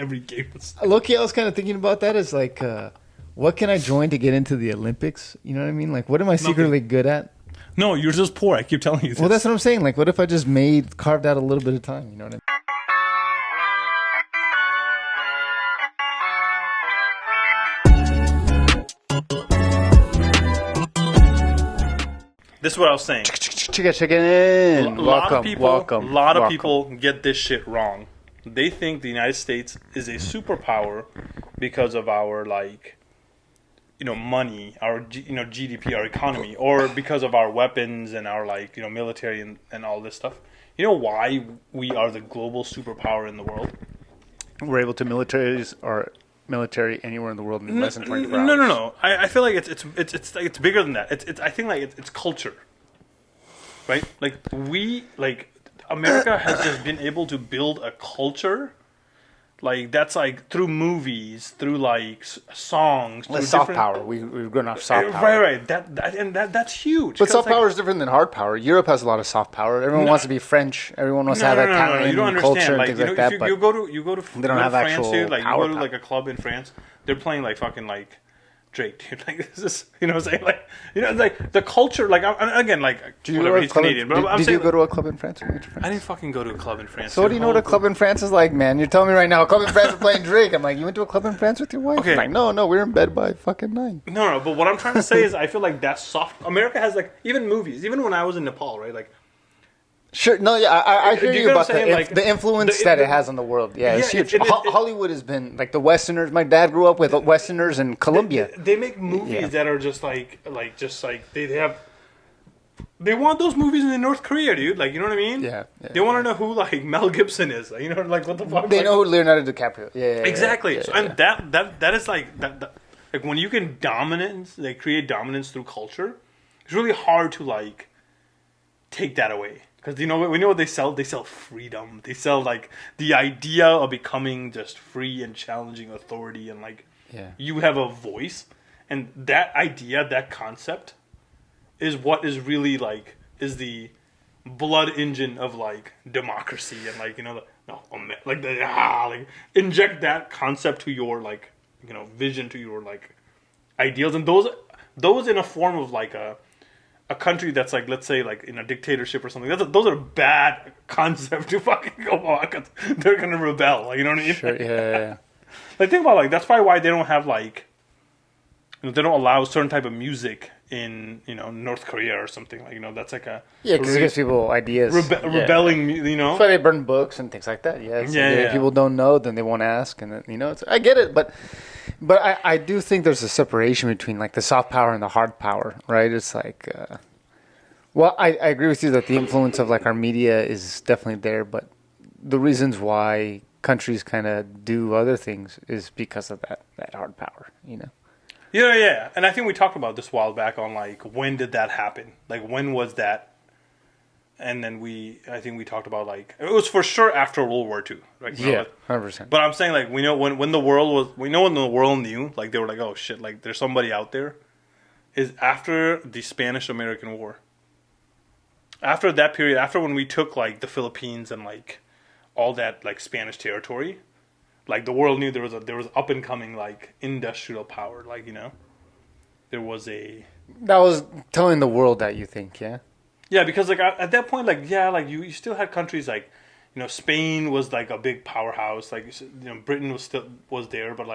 every game was. Loki, I was kind of thinking about that as like, what can I join to get into the Olympics? You know what I mean? Like, what am I secretly good at? No, you're just poor. I keep telling you this. Well, that's what I'm saying. Like, what if I just carved out a little bit of time? You know what I mean? This is what I was saying. Chicken in. A lot of people get this shit wrong. They think the United States is a superpower because of our money, our GDP, our economy, or because of our weapons and our military and all this stuff. You know why we are the global superpower in the world? We're able to military anywhere in the world in less than 24 hours. No. I feel like it's bigger than that. I think it's culture, right? America has just been able to build a culture, that's through movies, through songs, through soft power. We've grown off soft power. Right. That's huge. But soft power is different than hard power. Europe has a lot of soft power. Everyone wants to be French. Everyone wants to have Italian culture and things like that. If you go to they don't have France, actual dude, power. you go to a club in France, they're playing Drake, dude. This is, you know what I'm saying? The culture, he's Canadian. But did you go to a club in France? I didn't fucking go to a club in France. So what do you know what a club in France is like, man? You're telling me right now a club in France is playing Drake. I'm like, you went to a club in France with your wife? Okay. I'm like, no, we were in bed by fucking 9. No, but what I'm trying to say is I feel like that's soft. America has even movies. Even when I was in Nepal, right? Sure. No, yeah, I hear you about the influence that it has on the world. Yeah, it's huge. Hollywood has been the Westerners. My dad grew up with Westerners in Colombia. They make movies that are just they have. They want those movies in North Korea, dude. You know what I mean? Yeah. They want to know who Mel Gibson is. What the fuck? They know who Leonardo DiCaprio. Yeah. Exactly. Yeah, and that is that when you can create dominance through culture, it's really hard to take that away. Because we know what they sell? They sell freedom. They sell the idea of becoming just free and challenging authority and you have a voice. And that idea, that concept, is what is really is the blood engine of democracy and inject that concept to your vision, to your ideals, and those in a form of a country that's let's say in a dictatorship or something. Those are bad concepts to fucking go on because they're gonna rebel. You know what I mean? Sure. Yeah. Think about that's probably why they don't have they don't allow certain type of music in North Korea or something that's because it gives people ideas. Rebelling. That's why they burn books and things like that. If people don't know, then they won't ask, and then, I get it, but I do think there's a separation between the soft power and the hard power, right? It's well, I agree with you that the influence of our media is definitely there, but the reasons why countries kind of do other things is because of that hard power, Yeah, and I think we talked about this a while back on when did that happen? When was that? And then I think we talked about it was for sure after World War II, right? Yeah, 100%. But I'm saying we know when the world knew, they were oh shit, there's somebody out there, is after the Spanish-American War. After that period, after when we took the Philippines and all that Spanish territory. The world knew there was up and coming industrial power, there was a. That was telling the world that, you think, yeah. Yeah, because at that point, you still had countries Spain was a big powerhouse, Britain was there, but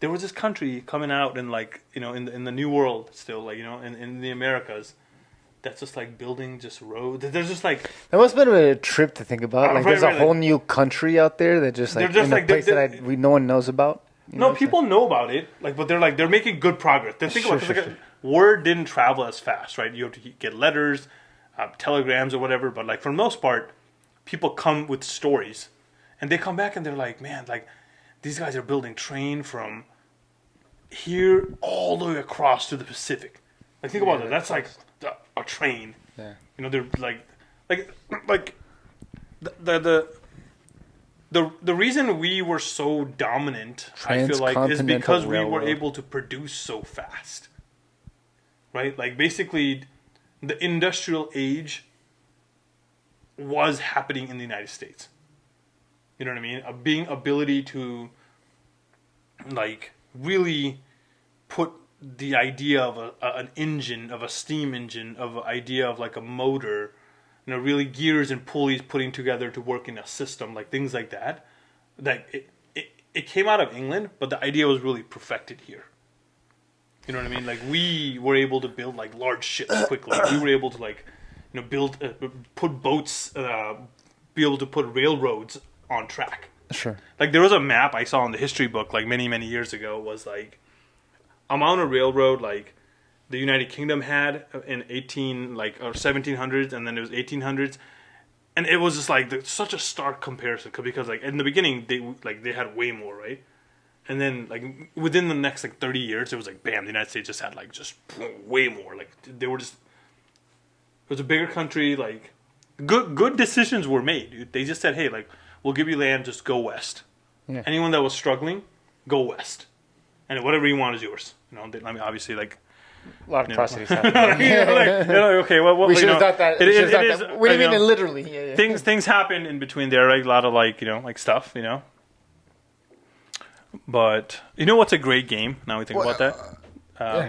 there was this country coming out and in the New World still in the Americas. That's just building just roads. There's just that must have been a trip to think about. There's a whole new country out there that just in a place that no one knows about. People know about it. But they're making good progress. They think about word didn't travel as fast, right? You have to get letters, telegrams, or whatever. But for the most part, people come with stories, and they come back and they're man, these guys are building train from here all the way across to the Pacific. Think about it. That's a train. Yeah. They're the reason we were so dominant, I feel is because we were able to produce so fast. Right? Basically the industrial age was happening in the United States. You know what I mean? Ability to like really put the idea of an engine, of a steam engine, of an idea of like a motor, really gears and pulleys putting together to work in a system, like things like that. Like it came out of England, but the idea was really perfected here. You know what I mean? Like we were able to build like large ships quickly. We were able to like, build, put boats, be able to put railroads on track. Sure. Like there was a map I saw in the history book like many, many years ago was like amount of railroad like the United Kingdom had in 1700s, and then it was 1800s. And it was just like such a stark comparison because like in the beginning they had way more, right? And then like within the next like 30 years it was like bam, the United States just had like just way more. Like they were just, it was a bigger country. Like good decisions were made, dude. They just said, hey, like we'll give you land, just go west. Yeah. Anyone that was struggling, go west, and whatever you want is yours. I mean, obviously like. A lot of atrocities happening. Okay, well, we should have thought that. What do you mean literally? Yeah. Things happen in between there, right? A lot of like stuff, But what's a great game? Now we think about that.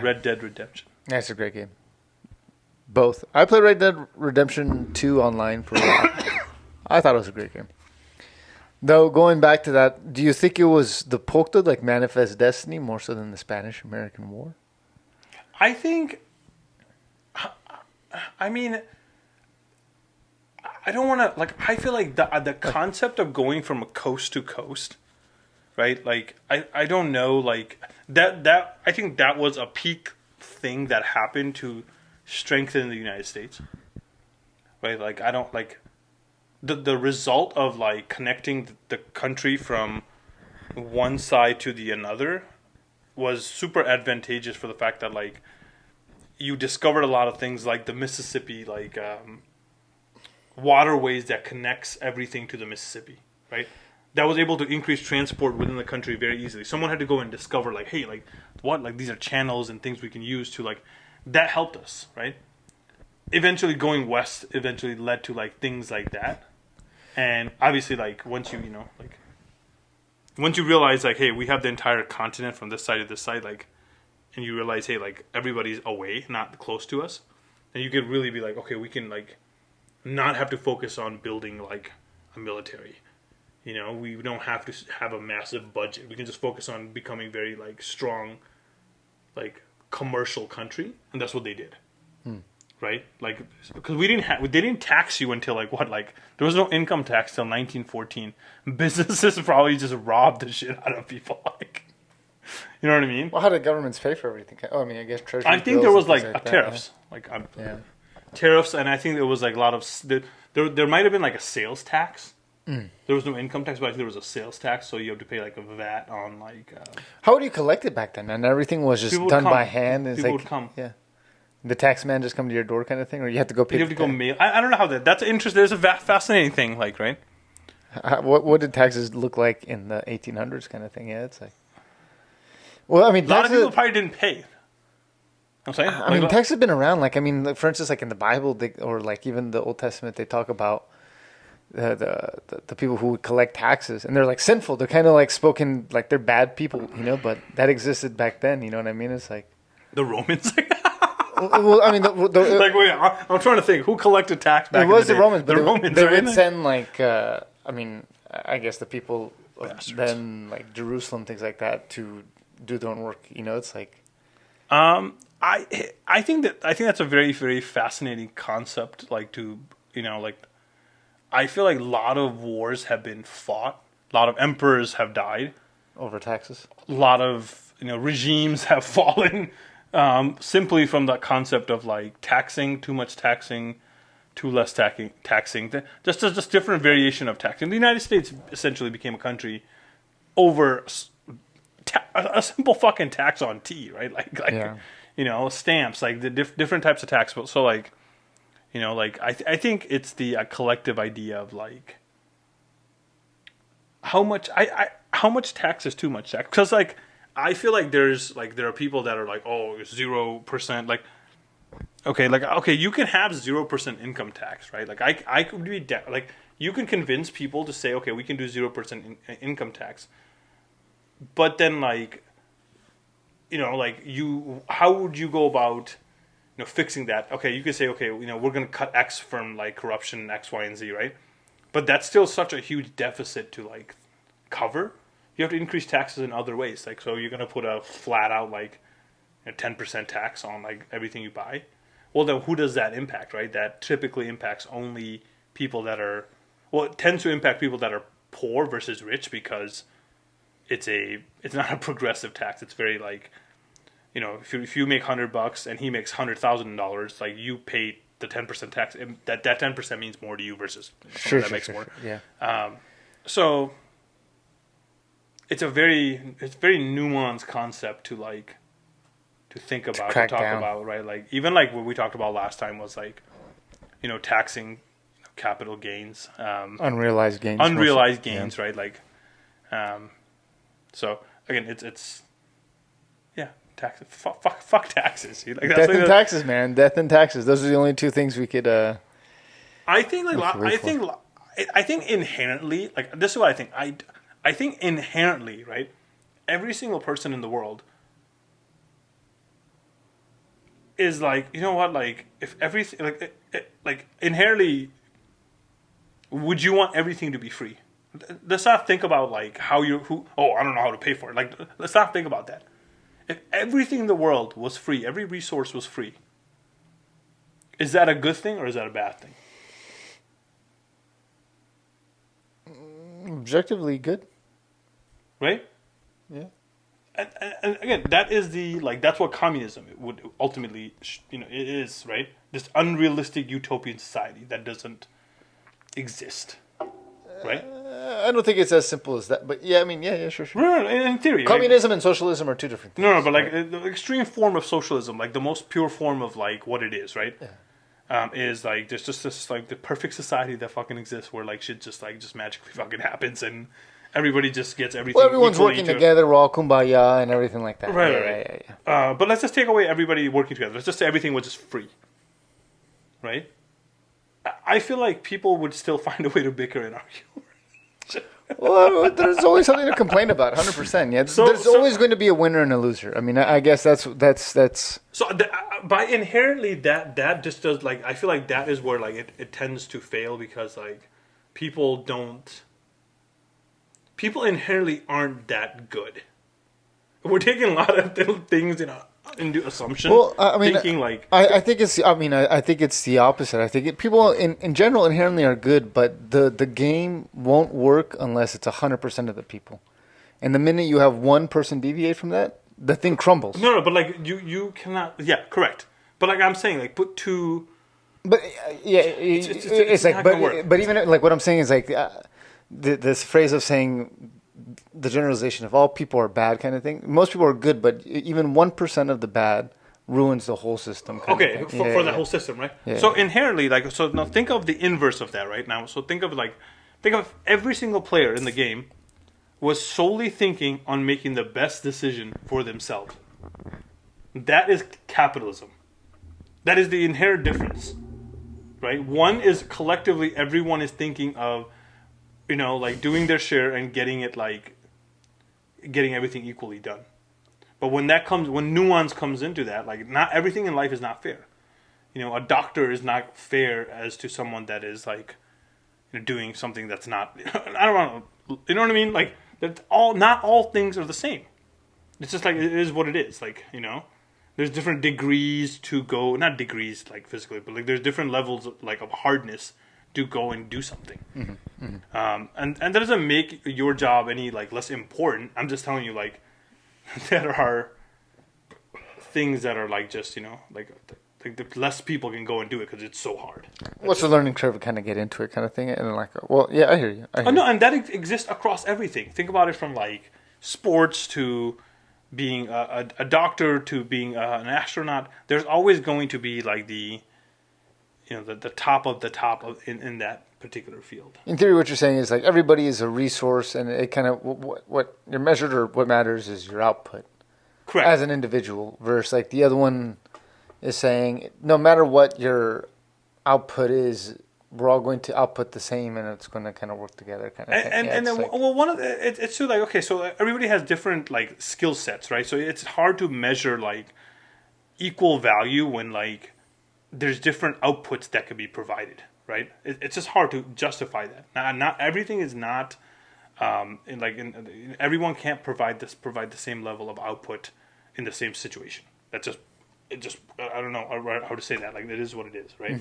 Red Dead Redemption. That's a great game. Both. I played Red Dead Redemption 2 online for a while. I thought it was a great game. Though, going back to that, do you think it was the Pocto, like Manifest Destiny, more so than the Spanish-American War? I think, I mean, I don't want to, like, I feel like the concept of going from coast to coast, right? Like, I don't know, like, that I think that was a peak thing that happened to strengthen the United States, right? Like, I don't, like, the result of, like, connecting the country from one side to the another was super advantageous for the fact that like you discovered a lot of things like the Mississippi, like waterways that connects everything to the Mississippi, right? That was able to increase transport within the country very easily. Someone had to go and discover like, hey, like what, like these are channels and things we can use to like, that helped us, right? Eventually going west eventually led to like things like that. And obviously like once you realize, like, hey, we have the entire continent from this side to this side, like, and you realize, hey, like, everybody's away, not close to us, then you can really be like, okay, we can, like, not have to focus on building, like, a military. We don't have to have a massive budget. We can just focus on becoming very, like, strong, like, commercial country, and that's what they did. Right? Like, because they didn't tax you until, like, what, like, there was no income tax till 1914. Businesses probably just robbed the shit out of people, like, you know what I mean? Well, how did governments pay for everything? Oh, I mean, I guess treasury. I think there was, like tariffs. Yeah. Tariffs, and I think there was, like, a lot of, there might have been, like, a sales tax. There was no income tax, but I think there was a sales tax, so you have to pay, like, a VAT on, like... How would you collect it back then? And everything was just done by hand? People would come. Yeah. The tax man just come to your door kind of thing? Or you have to go pay? You have to go mail. I don't know how that's interesting. There's a fascinating thing, like, right? What did taxes look like in the 1800s kind of thing? Yeah, it's like... Well, I mean... A lot of people probably didn't pay. I'm saying? I mean, taxes have been around. Like, I mean, for instance, like in the Bible, or like even the Old Testament, they talk about the people who would collect taxes. And they're like sinful. They're kind of like spoken, like they're bad people, but that existed back then. You know what I mean? It's like... The Romans? Well, I mean, like, wait, I'm trying to think. Who collected tax back in the day? It was the Romans. The Romans, they right? would send, like, I mean, I guess the people of then, like, Jerusalem, things like that, to do their own work. It's like... I think that's a very, very fascinating concept, like, to, like... I feel like a lot of wars have been fought. A lot of emperors have died. Over taxes? A lot of, regimes have fallen... simply from the concept of like taxing, too much taxing, too less taxing, just different variation of taxing. The United States essentially became a country over a simple fucking tax on tea, right? Like stamps, like the different types of tax. So like, like I think it's the collective idea of like how much tax is too much tax, because like. I feel like there are people that are like, oh, 0%. Like, okay, you can have 0% income tax, right? Like, I could be like, you can convince people to say, okay, we can do 0% income tax. But then, like, you know, like, how would you go about, you know, fixing that? Okay, you could say, okay, you know, we're going to cut X from, like, corruption, X, Y, and Z, right? But that's still such a huge deficit to, like, cover. You have to increase taxes in other ways. Like, so you're going to put a flat out, like, 10% tax on, like, everything you buy. Well, then who does that impact, right? That typically impacts only people that are, well, it tends to impact people that are poor versus rich because it's not a progressive tax. It's very, like, you know, if you make $100 and he makes $100,000, like, you pay the 10% tax. That 10% means more to you versus someone that makes more. Yeah. So it's very nuanced concept to, like, to think about, to talk about, right? Like, even like what we talked about last time was, like, you know, taxing capital gains, unrealized gains, right? Like, so again, it's yeah, taxes. Fuck taxes. Like, death and taxes, man. Death and taxes. Those are the only two things we could. I think inherently, like, this is what I think. I think inherently, right? Every single person in the world is like, you know what, like, if everything, like inherently, would you want everything to be free? Let's not think about, like, I don't know how to pay for it. Like, let's not think about that. If everything in the world was free, every resource was free, is that a good thing or is that a bad thing? Objectively good. Right? Yeah. And again, that is that's what communism would ultimately, you know, it is, right? This unrealistic utopian society that doesn't exist, right? I don't think it's as simple as that, but yeah, I mean, yeah, sure. No, in theory, communism and socialism are two different things. No, but like the extreme form of socialism, like the most pure form of, like, what it is, right? Yeah. Is like there's just this, like, the perfect society that fucking exists where, like, shit just magically fucking happens and everybody just gets everything. Well, everyone's working together. We're all kumbaya and everything like that. Right. But let's just take away everybody working together. Let's just say everything was just free. Right? I feel like people would still find a way to bicker and argue. Well, there's always something to complain about. 100%. Yeah. There's always going to be a winner and a loser. I mean, I guess that's. So by inherently that just does, like, I feel like that is where, like, it tends to fail because, like, people inherently aren't that good. We're taking a lot of little things into assumption. Well, I mean, thinking, like, I think it's. I mean, I think it's the opposite. I think people in general inherently are good, but the game won't work unless it's 100% of the people. And the minute you have one person deviate from that, the thing crumbles. No, but, like, you cannot. Yeah, correct. But, like, I'm saying, like, put two. But yeah, it's like, but even, like, what I'm saying is, like. This phrase of saying the generalization of all people are bad kind of thing. Most people are good, but even 1% of the bad ruins the whole system. For the whole system, right? Yeah. So inherently, like, so now think of the inverse of that right now. So think of every single player in the game was solely thinking on making the best decision for themselves. That is capitalism. That is the inherent difference, right? One is collectively everyone is thinking of, you know, like, doing their share and getting everything equally done. But when nuance comes into that, like, not everything in life is not fair. You know, a doctor is not fair as to someone that is, like, you know, doing something that's not. I don't know. You know what I mean? Like, not all things are the same. It's just like it is what it is. Like, you know, there's different degrees to go. Not degrees, like, physically, but, like, there's different levels of, like, of hardness to go and do something. Mm-hmm, mm-hmm. And that doesn't make your job any, like, less important. I'm just telling you, like, there are things that are, like, just, you know, like the less people can go and do it because it's so hard. What's the learning curve to kind of get into it kind of thing? And, like, well, yeah, I hear you. No, and that exists across everything. Think about it from, like, sports to being a doctor to being an astronaut. There's always going to be, like, the top of the top in that particular field. In theory, what you're saying is, like, everybody is a resource, and it kind of what you're measured or what matters is your output. Correct. As an individual, versus, like, the other one is saying no matter what your output is, we're all going to output the same, and it's going to kind of work together, kind of thing. And then, like, well, one of it's too, like, okay, so everybody has different, like, skill sets, right? So it's hard to measure, like, equal value when, like, there's different outputs that can be provided, right? It's just hard to justify that. Not everything is not, everyone can't provide the same level of output in the same situation. That's just, I don't know how to say that. Like, it is what it is, right?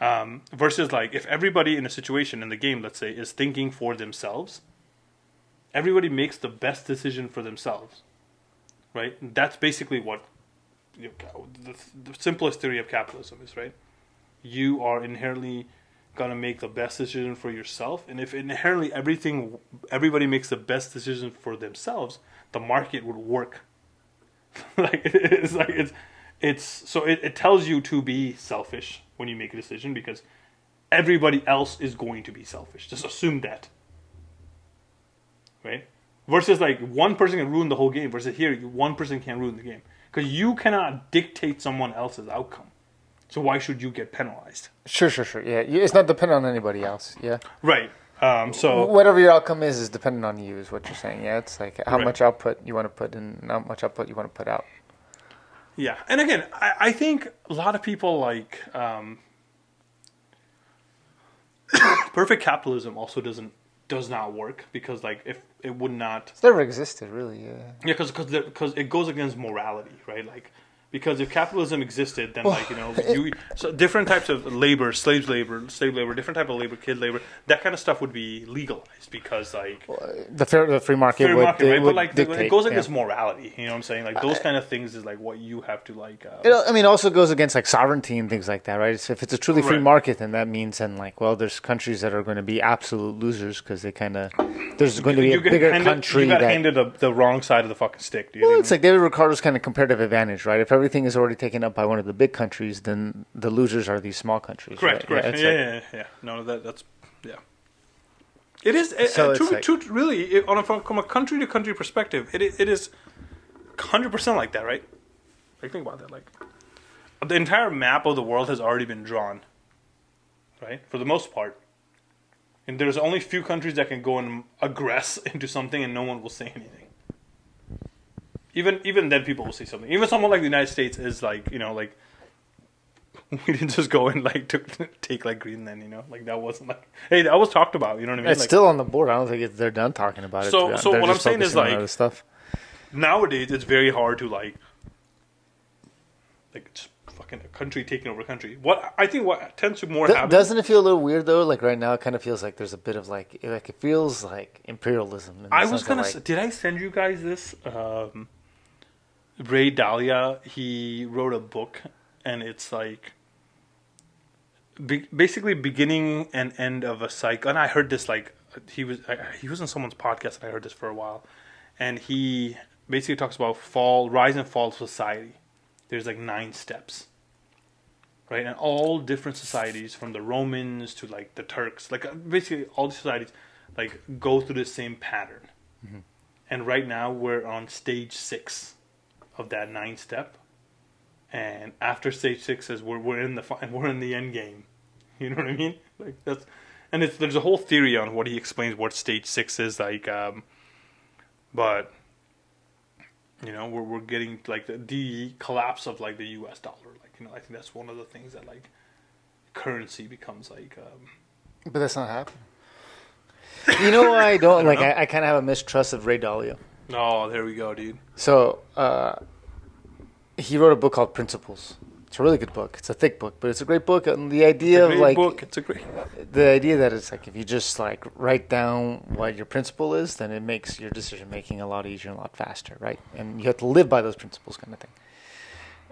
Mm-hmm. Versus, like, if everybody in a situation in the game, let's say, is thinking for themselves, everybody makes the best decision for themselves, right? That's basically what the simplest theory of capitalism is, right? You are inherently going to make the best decision for yourself, and if inherently everybody makes the best decision for themselves, the market would work. It tells you to be selfish when you make a decision because everybody else is going to be selfish. Just assume that, right? Versus, like, one person can ruin the whole game. Versus here, one person can't ruin the game. Because you cannot dictate someone else's outcome. So why should you get penalized? Sure. Yeah, it's not dependent on anybody else. Yeah. Right. So whatever your outcome is dependent on you, is what you're saying. Yeah, it's like how much output you want to put in, how much output you want to put out. Yeah, and again, I think a lot of people, like, perfect capitalism also does not work because, like, if it would not, it's never existed, really. Yeah, because it goes against morality, right? Like, because if capitalism existed, then, like, so different types of labor, slave labor, different type of labor, kid labor, that kind of stuff would be legalized because, like, the free market would, right? would but, like, dictate, it goes against morality. You know what I'm saying? Like, those kind of things is, like, what you have to, like. It also goes against, like, sovereignty and things like that, right? So if it's a truly free market, then that means, then, like, well, there's countries that are going to be absolute losers because they kind of, there's going to be a bigger country you got handed the wrong side of the fucking stick, dude. Well, it's like David Ricardo's kind of comparative advantage, right? If everything is already taken up by one of the big countries, then the losers are these small countries. Correct. Right? Yeah. No, that's yeah. It is really from a country to country perspective. It is 100% like that, right? Like, think about that. Like, the entire map of the world has already been drawn, right? For the most part, and there's only few countries that can go and aggress into something, and no one will say anything. Even then, people will say something. Even someone like the United States is like, like, we didn't just go and, like, take, like, Greenland, like, that wasn't, like, hey, that was talked about, you know what I mean? It's still on the board. I don't think they're done talking about it. So what I'm saying is, like, nowadays it's very hard to, like just fucking a country taking over a country. What tends to more happen. Doesn't it feel a little weird though? Like, right now, it kind of feels like there's a bit of, like it feels like imperialism. I was gonna say, did I send you guys this? Ray Dalio, he wrote a book, and it's like basically beginning and end of a cycle. And I heard this, like, he was on someone's podcast, and I heard this for a while. And he basically talks about rise and fall of society. There's, like, 9 steps, right? And all different societies, from the Romans to, like, the Turks, like, basically all the societies, like, go through the same pattern. Mm-hmm. And right now we're on stage 6 of that 9 step, and after stage 6 is we're in the end game. You know what I mean? Like, there's a whole theory on what he explains what stage 6 is like, but we're getting, like, the collapse of, like, the U.S. dollar. Like, I think that's one of the things that, like, currency becomes, like. But that's not happening. You know why I don't like? I kind of have a mistrust of Ray Dalio. Oh, there we go, dude. So he wrote a book called Principles. It's a really good book. It's a thick book, but it's a great book. And the idea of, like, the idea that it's like, if you just, like, write down what your principle is, then it makes your decision making a lot easier and a lot faster, right? And you have to live by those principles, kind of thing.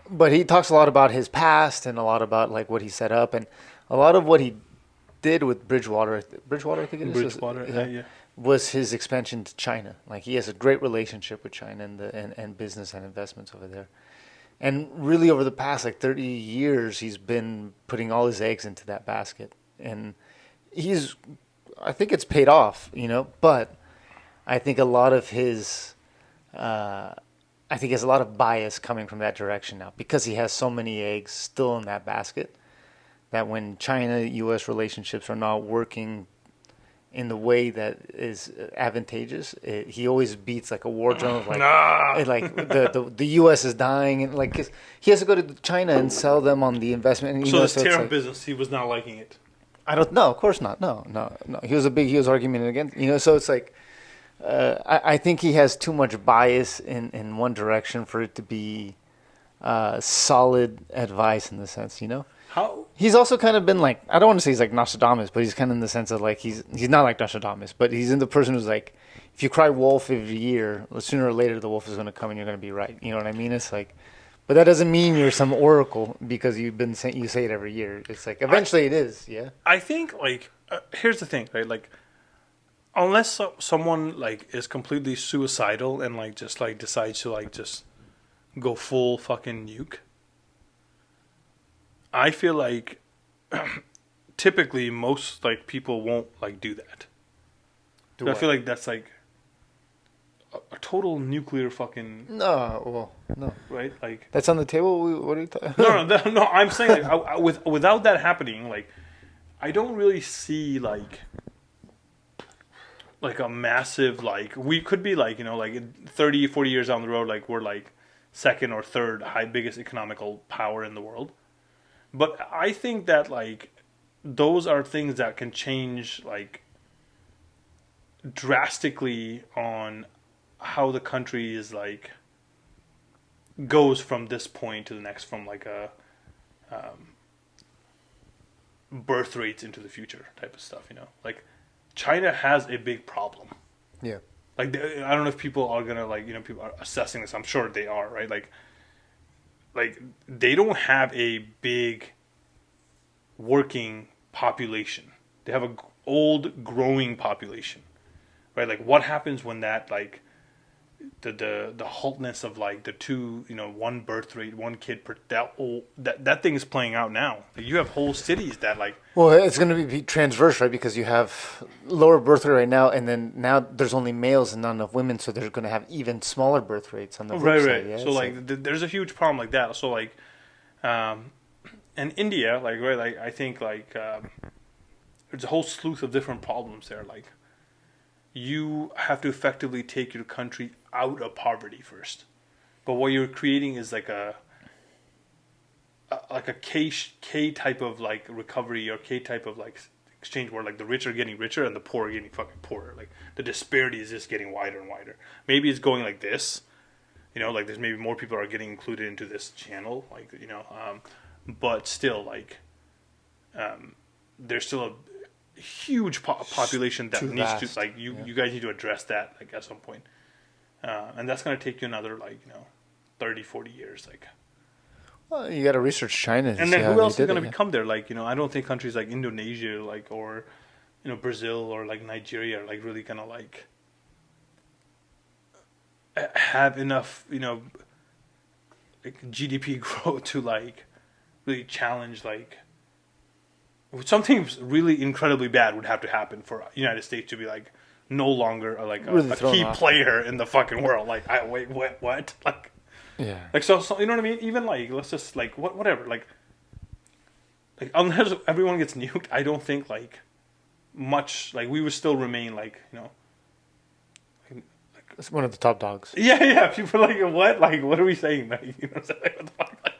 But he talks a lot about his past and a lot about, like, what he set up, and a lot of what he did with Bridgewater, I think it is. Bridgewater, yeah. Was his expansion to China. Like, he has a great relationship with China and business and investments over there. And really, over the past, like, 30 years, he's been putting all his eggs into that basket. And I think it's paid off, but I think a lot of his, he has a lot of bias coming from that direction now, because he has so many eggs still in that basket, that when China-U.S. relationships are not working in the way that is advantageous, he always beats like a war drum of like the U.S. is dying, and like 'cause he has to go to China and sell them on the investment. And, so this tariff business, he was not liking it. I don't know. Of course not. No. He was arguing against. So it's like I think he has too much bias in one direction for it to be solid advice in the sense. How? He's also kind of been like, I don't want to say he's like Nostradamus, but he's kind of in the sense of like he's not like Nostradamus, but he's in the person who's like, if you cry wolf every year, sooner or later the wolf is going to come and you're going to be right. You know what I mean? It's like, but that doesn't mean you're some oracle because you say it every year. It's like eventually it is. Yeah. I think like here's the thing, right? Like unless someone like is completely suicidal and like just like decides to like just go full fucking nuke. I feel like typically most like people won't like do that. I feel like that's like a total nuclear fucking no, right? Like that's on the table. What are you talking? No. I'm saying like without that happening, like I don't really see like a massive like we could be like like 30, 40 years down the road, like we're like second or third biggest economical power in the world. But I think that like those are things that can change like drastically on how the country is like goes from this point to the next, from like a birth rates into the future type of stuff. Like China has a big problem. Yeah. Like I don't know if people are gonna like people are assessing this. I'm sure they are, right? Like they don't have a big working population. They have a old growing population, right? Like what happens when that like the haltness of like the two one birth rate, one kid per that thing is playing out now. Like, you have whole cities that like it's going to be transverse, right? Because you have lower birth rate right now, and then now there's only males and not enough women, so they're going to have even smaller birth rates on the flip side. Right. Yeah? So like there's a huge problem like that. So like and India, like right, like I think like there's a whole slew of different problems there. Like you have to effectively take your country out of poverty first, but what you're creating is like a K type of like recovery or K type of like exchange where like the rich are getting richer and the poor are getting fucking poorer. Like the disparity is just getting wider and wider. Maybe it's going like this, like there's maybe more people are getting included into this channel, like but still like there's still a huge population that needs to like you guys need to address that like at some point. And that's going to take you another like 30, 40 years like. Well, you got to research China. And then who else is going to become there? Like I don't think countries like Indonesia like or Brazil or like Nigeria are like really going to like have enough like GDP growth to like really challenge like something really incredibly bad would have to happen for the United States to be like no longer like a key player in the fucking world. Like wait what like. Yeah. Like so you know what I mean? Even like let's just like whatever like unless everyone gets nuked, I don't think like much like we would still remain like it's one of the top dogs. Yeah. People are like what are we saying? Like what the fuck?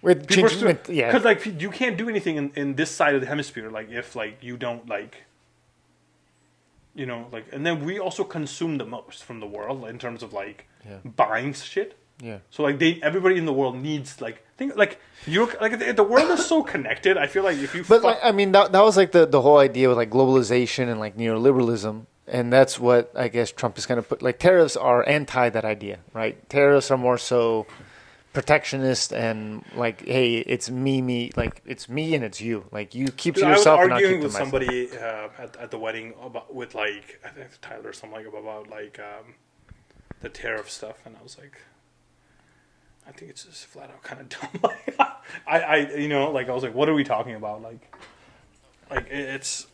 Like, because like you can't do anything in this side of the hemisphere. Like if like you don't like like and then we also consume the most from the world in terms of like buying shit. Yeah. So like everybody in the world needs like think like you're like the world is so connected. I feel like if you like I mean that was like the whole idea with like globalization and like neoliberalism, and that's what I guess Trump is going to put. Like tariffs are anti that idea, right? Tariffs are more so protectionist and like, hey, it's me, like it's me and it's you. Like you keep to yourself. I was arguing and not keep with somebody at the wedding about with like I think Tyler or something like about like the tariff stuff, and I was like. I think it's just flat out kind of dumb. Like, I like I was like, what are we talking about? Like it's.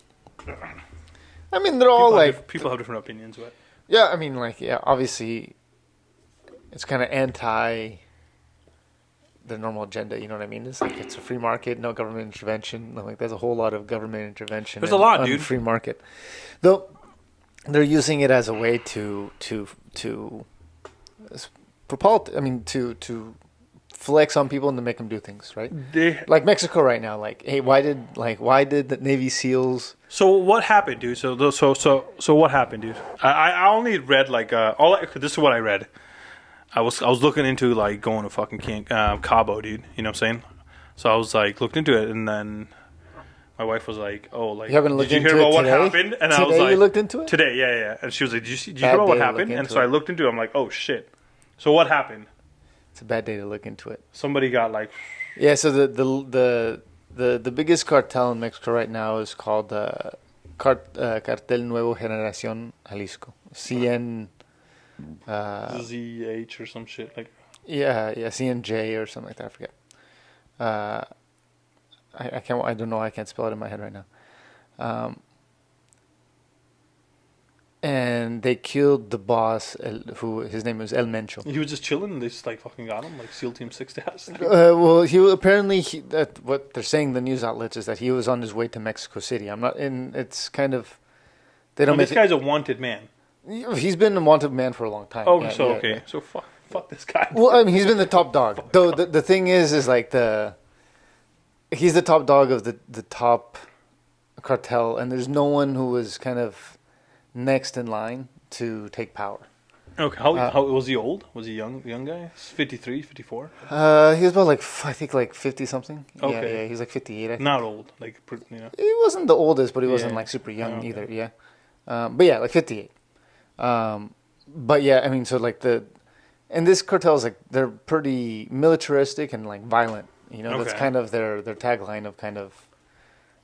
I mean, they're all like people have different opinions, but yeah, I mean, like obviously, it's kind of anti their normal agenda. You know what I mean? It's like it's a free market, no government intervention. Like there's a whole lot of government intervention. There's a lot, dude. Free market, though. They're using it as a way to flex on people and to make them do things, right? Like Mexico right now. Like, hey, why did the Navy SEALs? So what happened, dude? So what happened, dude? I only read this is what I read. I was looking into like going to fucking Cabo, dude. You know what I'm saying? So I was like looked into it, and then my wife was like, "Oh, like you haven't looked did you into hear about it what happened?" And today I was like, "You looked into it today, yeah." And she was like, "Did you hear about what happened?" And so I looked into it. I'm like, "Oh shit!" So what happened? It's a bad day to look into it. Somebody got like, yeah. So the biggest cartel in Mexico right now is called Cartel Nuevo Generación Jalisco. ZH or some shit like. Yeah, CNJ or something like that. I forget. I can't. I don't know. I can't spell it in my head right now. And they killed the boss, who his name was El Mencho. He was just chilling, and they just like fucking got him, like SEAL Team 6 status. Well, what they're saying, the news outlets, is that he was on his way to Mexico City. I'm not, and it's kind of they don't. This guy's a wanted man. He's been a wanted man for a long time. Oh, okay. So fuck this guy. Well, I mean, he's been the top dog. Though the thing is like he's the top dog of the top cartel, and there's no one who was kind of next in line to take power. Okay, how was he old? Was he young guy? 53, 54? He was about I think 50 something. Okay. Yeah, he's like 58. I think. Not old, like He wasn't the oldest, but he wasn't like super young either. Yeah, but yeah, like 58. But yeah, I mean, so like and this cartel is like they're pretty militaristic and like violent. You know, that's kind of their tagline of kind of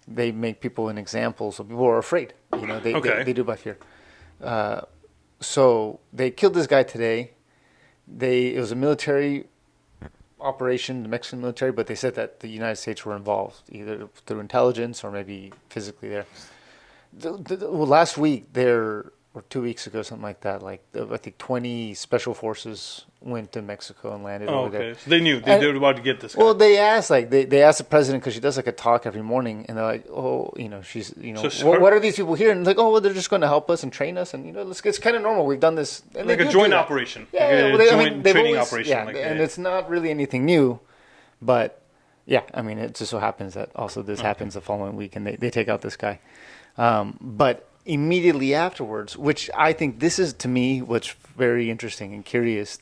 they make people an example, so people are afraid. You know, they do by fear. So they killed this guy today. It was a military operation, the Mexican military, but they said that the United States were involved, either through intelligence or maybe physically there. Last week or 2 weeks ago, something like that. Like I think 20 special forces went to Mexico and landed over there. So they knew they were about to get this guy. Well, they asked they asked the president because she does like a talk every morning, and they're like, oh, she's what are these people here? And like, oh, well, they're just going to help us and train us, and it's kind of normal. We've done this like a joint operation, training operation. Yeah, and it's not really anything new, but yeah, I mean, it just so happens that also this happens the following week, and they take out this guy, but. Immediately afterwards, which I think this is to me what's very interesting and curious,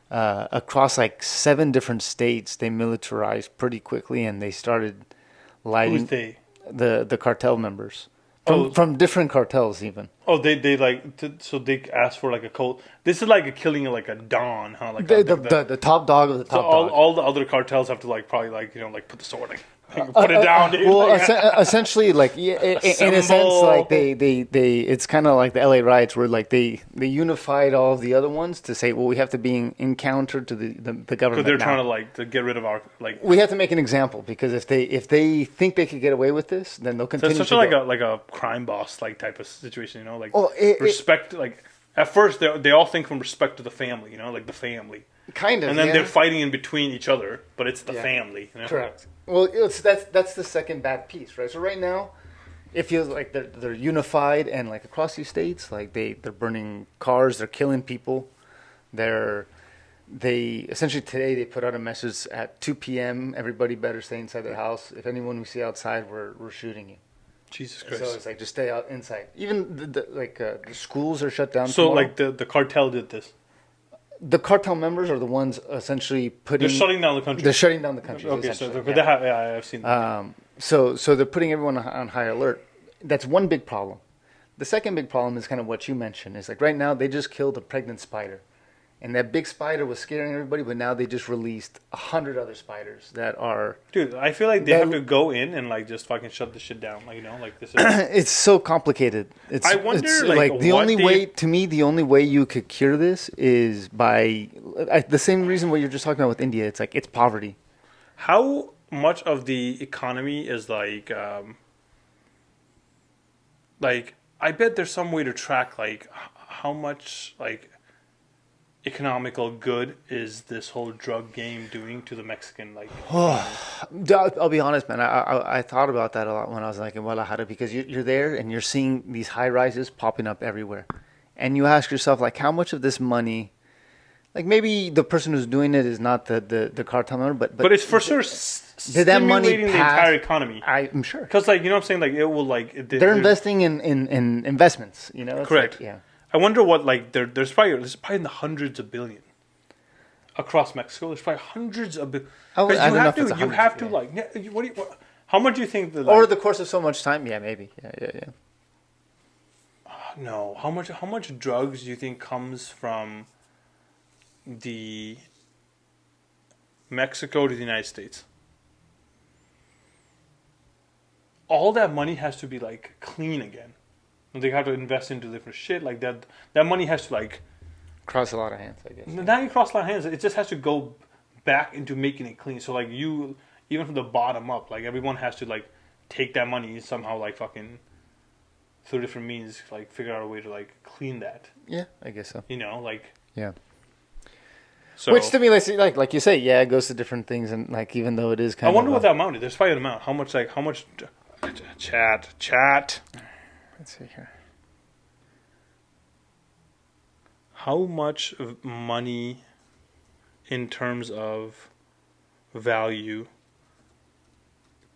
across like 7 different states, they militarized pretty quickly and they started lighting. Who's they? The cartel members from different cartels even. Oh, they so they asked for like a code. This is like a killing like a Don, huh? Like the top dog of the top dog. All the other cartels have to probably put the sword in. Put it down, dude. Well, essentially, like in a sense, like they it's kind of like the LA riots, where like they unified all of the other ones to say, well, we have to be in counter to the government. Because they're trying to get rid of our We have to make an example, because if they think they could get away with this, then they'll continue. So it's such like a crime boss type of situation, respect. At first, they all think from respect to the family, like the family. Kind of, and then they're fighting in between each other, but it's the family. Correct. Well, that's the second bad piece, right? So right now, it feels like they're unified, and like across these states, like they're burning cars, they're killing people. They essentially today they put out a message at 2 p.m. Everybody better stay inside their house. If anyone we see outside, we're shooting you. Jesus Christ! So it's like just stay out inside. Even the schools are shut down. So tomorrow. the cartel did this. The cartel members are the ones essentially putting. They're shutting down the country. They're shutting down the country. Okay, so I've seen that. So they're putting everyone on high alert. That's one big problem. The second big problem is kind of what you mentioned. Is like right now they just killed a pregnant spider, and that big spider was scaring everybody. But now they just released 100 other spiders that are. Dude, I feel like they have to go in and just fucking shut the shit down. This is. It's so complicated. I wonder, the only way to me, the only way you could cure this is by the same reason what you're just talking about with India. It's it's poverty. How much of the economy is I bet there's some way to track how much economical good is this whole drug game doing to the Mexican I'll be honest, man. I thought about that a lot when I was like in Guadalajara, because you're there and you're seeing these high rises popping up everywhere, and you ask yourself like, how much of this money, like maybe the person who's doing it is not the cartel member, but it's for sure did that money stimulating the entire economy. I'm sure, because you know what I'm saying, it will they're investing in investments, it's correct. yeah. I wonder what there's probably in the hundreds of billion across Mexico. There's probably hundreds of billion. You have to how much do you think over the course of so much time? Yeah, maybe. Yeah. No, how much drugs do you think comes from the Mexico to the United States? All that money has to be clean again. They have to invest into different shit like that. That money has to cross a lot of hands, I guess. Not even cross a lot of hands. It just has to go back into making it clean. So you, even from the bottom up, everyone has to take that money somehow, fucking through different means, figure out a way to clean that. Yeah, I guess so. Yeah. So, which stimulates, like you say, it goes to different things, and even though it is kind of. I wonder what that amount is. There's probably an amount. How much? Chat. Let's see here. How much money, in terms of value,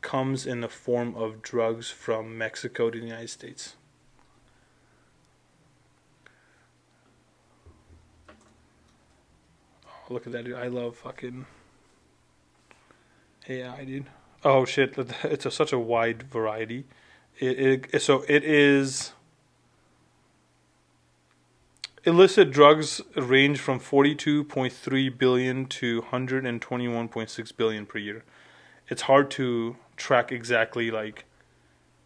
comes in the form of drugs from Mexico to the United States? Oh, look at that, dude. I love fucking AI, dude. Oh, shit. It's such a wide variety. So it is... Illicit drugs range from 42.3 billion to 121.6 billion per year. It's hard to track exactly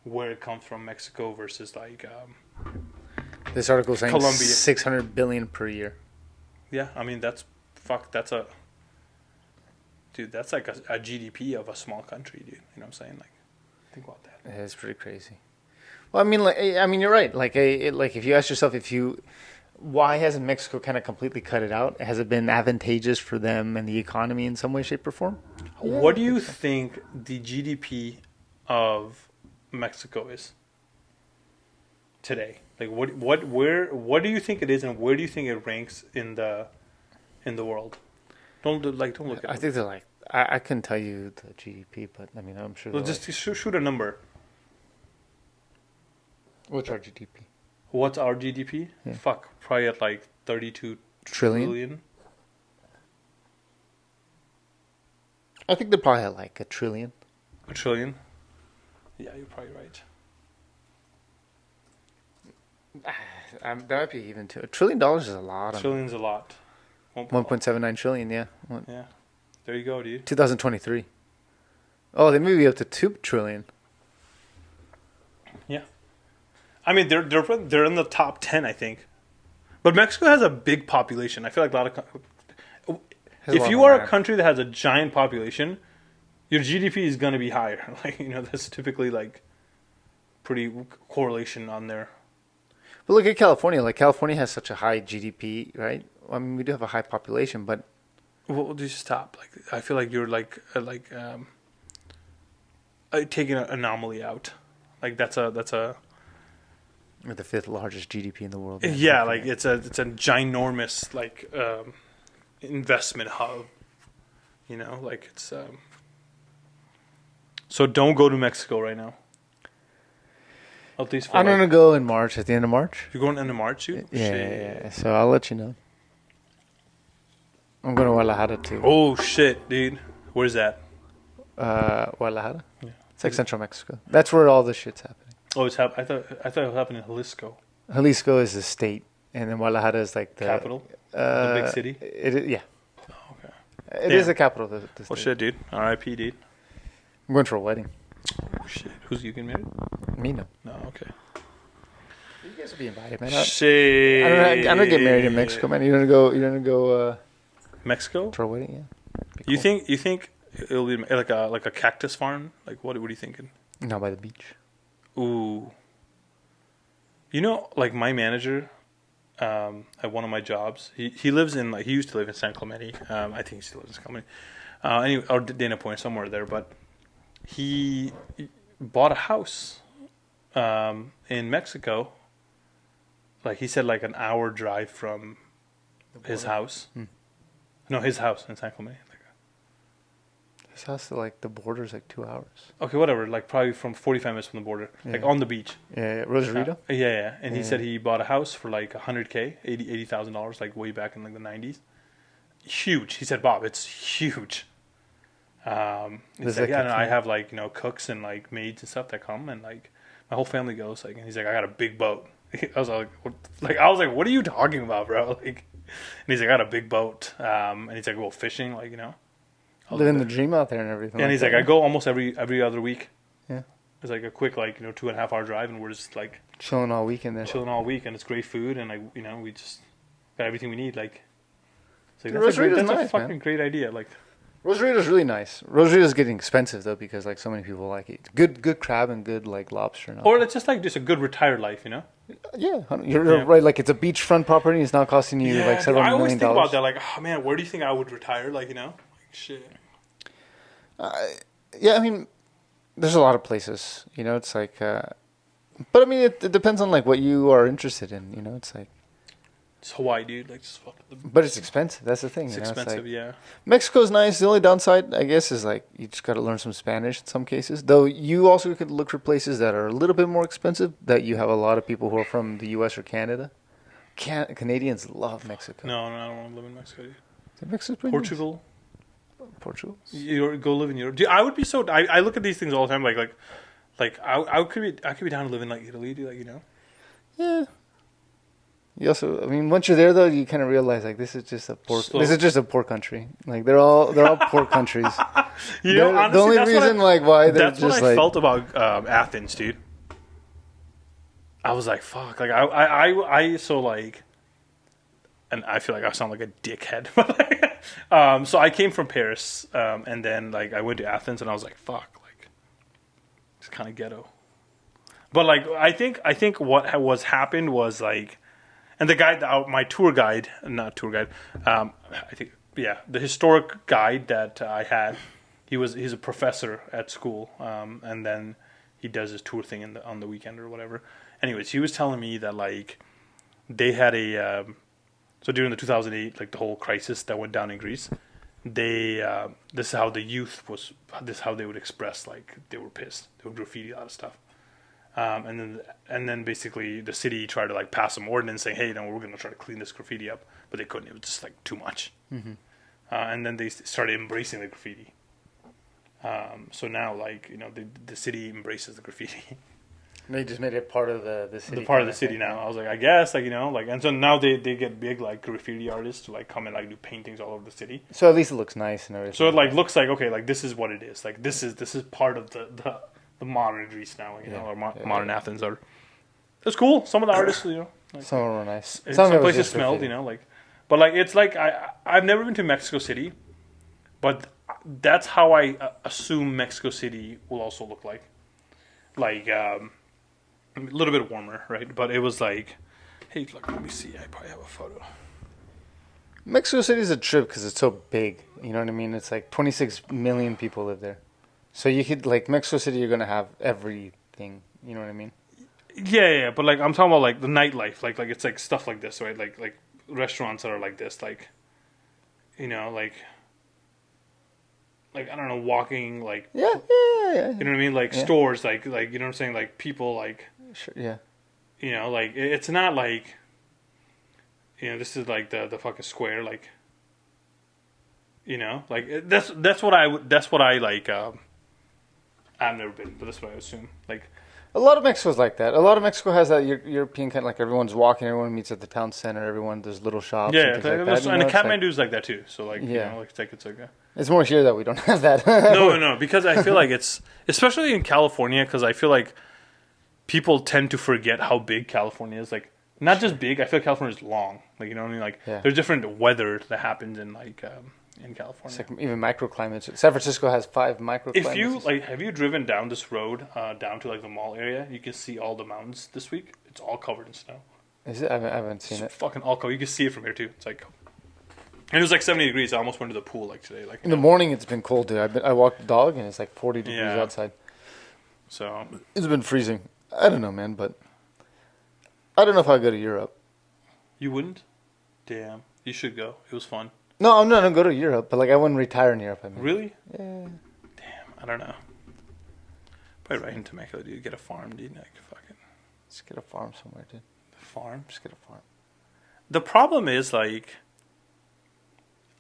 where it comes from, Mexico versus this article is saying Colombia. 600 billion per year. Yeah, I mean that's a GDP of a small country, dude. You know what I'm saying? Think about that. It's pretty crazy. Well, I mean, you're right. If you ask yourself, why hasn't Mexico kind of completely cut it out? Has it been advantageous for them and the economy in some way, shape, or form? Yeah, what do you think the GDP of Mexico is today? What do you think it is, and where do you think it ranks in the world? Don't look at it. I think they're I couldn't tell you the GDP, but I mean, I'm sure. Well, just shoot a number. What's our GDP? What's our GDP? Yeah. Probably at 32 trillion. I think they're probably at $1 trillion. $1 trillion? Yeah, you're probably right. That might be even too. $1 trillion is a lot. $1 trillion's a lot. 1.79 trillion, yeah. Yeah. There you go, dude. 2023. Oh, they may be up to 2 trillion. Yeah. I mean, they're in the top 10, I think. But Mexico has a big population. I feel like a lot of... If you are a country that has a giant population, your GDP is going to be higher. That's typically pretty correlation on there. But look at California. California has such a high GDP, right? I mean, we do have a high population, but... Well, just stop. I feel like you're taking an anomaly out. That's a... We're the 5th largest GDP in the world. Yeah, it's a ginormous investment hub. It's So don't go to Mexico right now. At least I'm gonna go in March. At the end of March. You're going in the March, dude? Yeah. So I'll let you know. I'm going to Guadalajara too. Oh shit, dude! Where's that? Guadalajara. Yeah. It's Central Mexico. That's where all this shit's happening. Oh, I thought it was happening in Jalisco. Jalisco is the state, and then Guadalajara is the capital, the big city. It is, yeah. Oh, okay. It is the capital of the state. Oh shit, dude! R.I.P., dude. I'm going for a wedding. Oh shit! Who's you getting married? Me, no. No, okay. You guys will be invited, man. Shit! I'm gonna get married in Mexico, man. You're gonna go. Mexico for a wedding, yeah. Cool. You think it'll be like a cactus farm? What are you thinking? No, by the beach. Ooh. My manager, at one of my jobs. He lives in he used to live in San Clemente. I think he still lives in San Clemente. Anyway, or Dana Point, somewhere there. But he bought a house in Mexico. Like he said, like an hour drive from his house. No, his house in San Clemente. His house to like the border's like 2 hours. Okay, whatever. Like probably from 45 minutes from the border, like on the beach. Yeah, Rosarito. Yeah. And he said he bought a house for like $100K, $80,000, like way back in like the 90s. Huge. He said, Bob, it's huge. He's like, yeah, no, I have like cooks and like maids and stuff that come, and like my whole family goes. Like, and he's like, I got a big boat. I was like, what are you talking about, bro? Like, and he's like, I got a big boat. And he's like, well, fishing, like living the dream out there and everything. And he's like, I go almost every other week. Yeah. It's like a quick 2.5 hour drive, and we're just like chilling all weekend there. Chilling all week, and it's great food, and like we just got everything we need. Like, it's like that's a fucking great idea. Like, Rosarito's really nice. Rosarito's getting expensive though because like so many people like it. Good crab and good like lobster. Or it's just a good retired life, Yeah, you're right. Like it's a beachfront property. It's not costing you like several $1 million. I always think about that. Like, oh man, where do you think I would retire? Like, shit. Yeah, I mean, there's a lot of places. It's like, but I mean, it depends on like what you are interested in. It's like. It's Hawaii, dude. Like, just but it's expensive. That's the thing. It's expensive, yeah. Mexico's nice. The only downside, I guess, is like you just got to learn some Spanish in some cases. Though you also could look for places that are a little bit more expensive. That you have a lot of people who are from the U.S. or Canada. Canadians love Mexico. No, I don't want to live in Mexico, dude. Mexico's pretty Portugal. Nice. Portugal. You go live in Europe. Dude, I would be so. I look at these things all the time. Like I could be down to live in like Italy, dude. Yeah. You also, I mean, once you're there though, you kind of realize like this is just a poor country. Like they're all poor countries. Honestly, the only reason why they're that's what I felt about Athens, dude. I was like, fuck. Like I so like, and I feel like I sound like a dickhead. So I came from Paris, and then like I went to Athens, and I was like, fuck, like it's kind of ghetto. But like I think what happened was like. And the guy, my tour guide, I think, the historic guide that I had, he's a professor at school, and then he does his tour thing on the weekend or whatever. Anyways, he was telling me that like they had so during the 2008 like the whole crisis that went down in Greece, this is how the youth this is how they would express like they were pissed, they would graffiti a lot of stuff. And then basically the city tried to like pass some ordinance saying, hey, we're going to try to clean this graffiti up, but they couldn't. It was just like too much. Mm-hmm. And then they started embracing the graffiti. So now like the city embraces the graffiti. They just made it part of the city. Part of the city now. I was like, I guess and so now they get big like graffiti artists to like come and like do paintings all over the city. So at least it looks nice and everything. So it like looks like okay, like this is what it is. Like this is part of the modern Greece now, or modern Athens are. It's cool. Some of the artists, like, some of them are nice. Some places smelled, but like it's like I've never been to Mexico City, but that's how I assume Mexico City will also look like. Like a little bit warmer, right? But it was like, hey, look, let me see. I probably have a photo. Mexico City is a trip because it's so big. You know what I mean? It's like 26 million people live there. So you could, like, Mexico City, you're going to have everything. You know what I mean? Yeah. But, like, I'm talking about, like, the nightlife. Like it's, like, stuff like this, right? Like restaurants that are like this. Like, like, I don't know, walking, like... Yeah. You know what I mean? Like, stores, like, you know what I'm saying? Like, people, like... Sure, yeah. Like, it's not, like... this is, like, the fucking square, like... Like, that's what I, like, I've never been, but that's what I assume. Like, a lot of Mexico's like that. A lot of Mexico has that European kind of like everyone's walking, everyone meets at the town center, there's little shops. Yeah, and things like that. And Kathmandu's like that too. So like, it's okay. It's more here that we don't have that. No, because I feel like it's especially in California because I feel like people tend to forget how big California is. Like, not just big. I feel like California is long. Like, you know what I mean? Like, there's different weather that happens in like. In California, it's like even microclimates. San Francisco has 5 microclimates. If you have you driven down this road down to like the mall area? You can see all the mountains this week. It's all covered in snow. Is it? I haven't seen It's it. fucking all cold. You can see it from here too. It's like, and it was like 70 degrees. I almost went to the pool like today. Like In the morning, it's been cold, dude. I walked the dog, and it's like 40 degrees Yeah. outside. So It's been freezing. I don't know, man, but I don't know if I'll go to Europe. you wouldn't? Damn, you should go. It was fun. No, I'm not gonna go to Europe, but like I wouldn't retire in Europe. I mean, Really? yeah. Damn, I don't know. Probably right in Temecula, dude. Get a farm, dude. Like fucking Just get a farm somewhere, dude. farm. Just get a farm. The problem is like,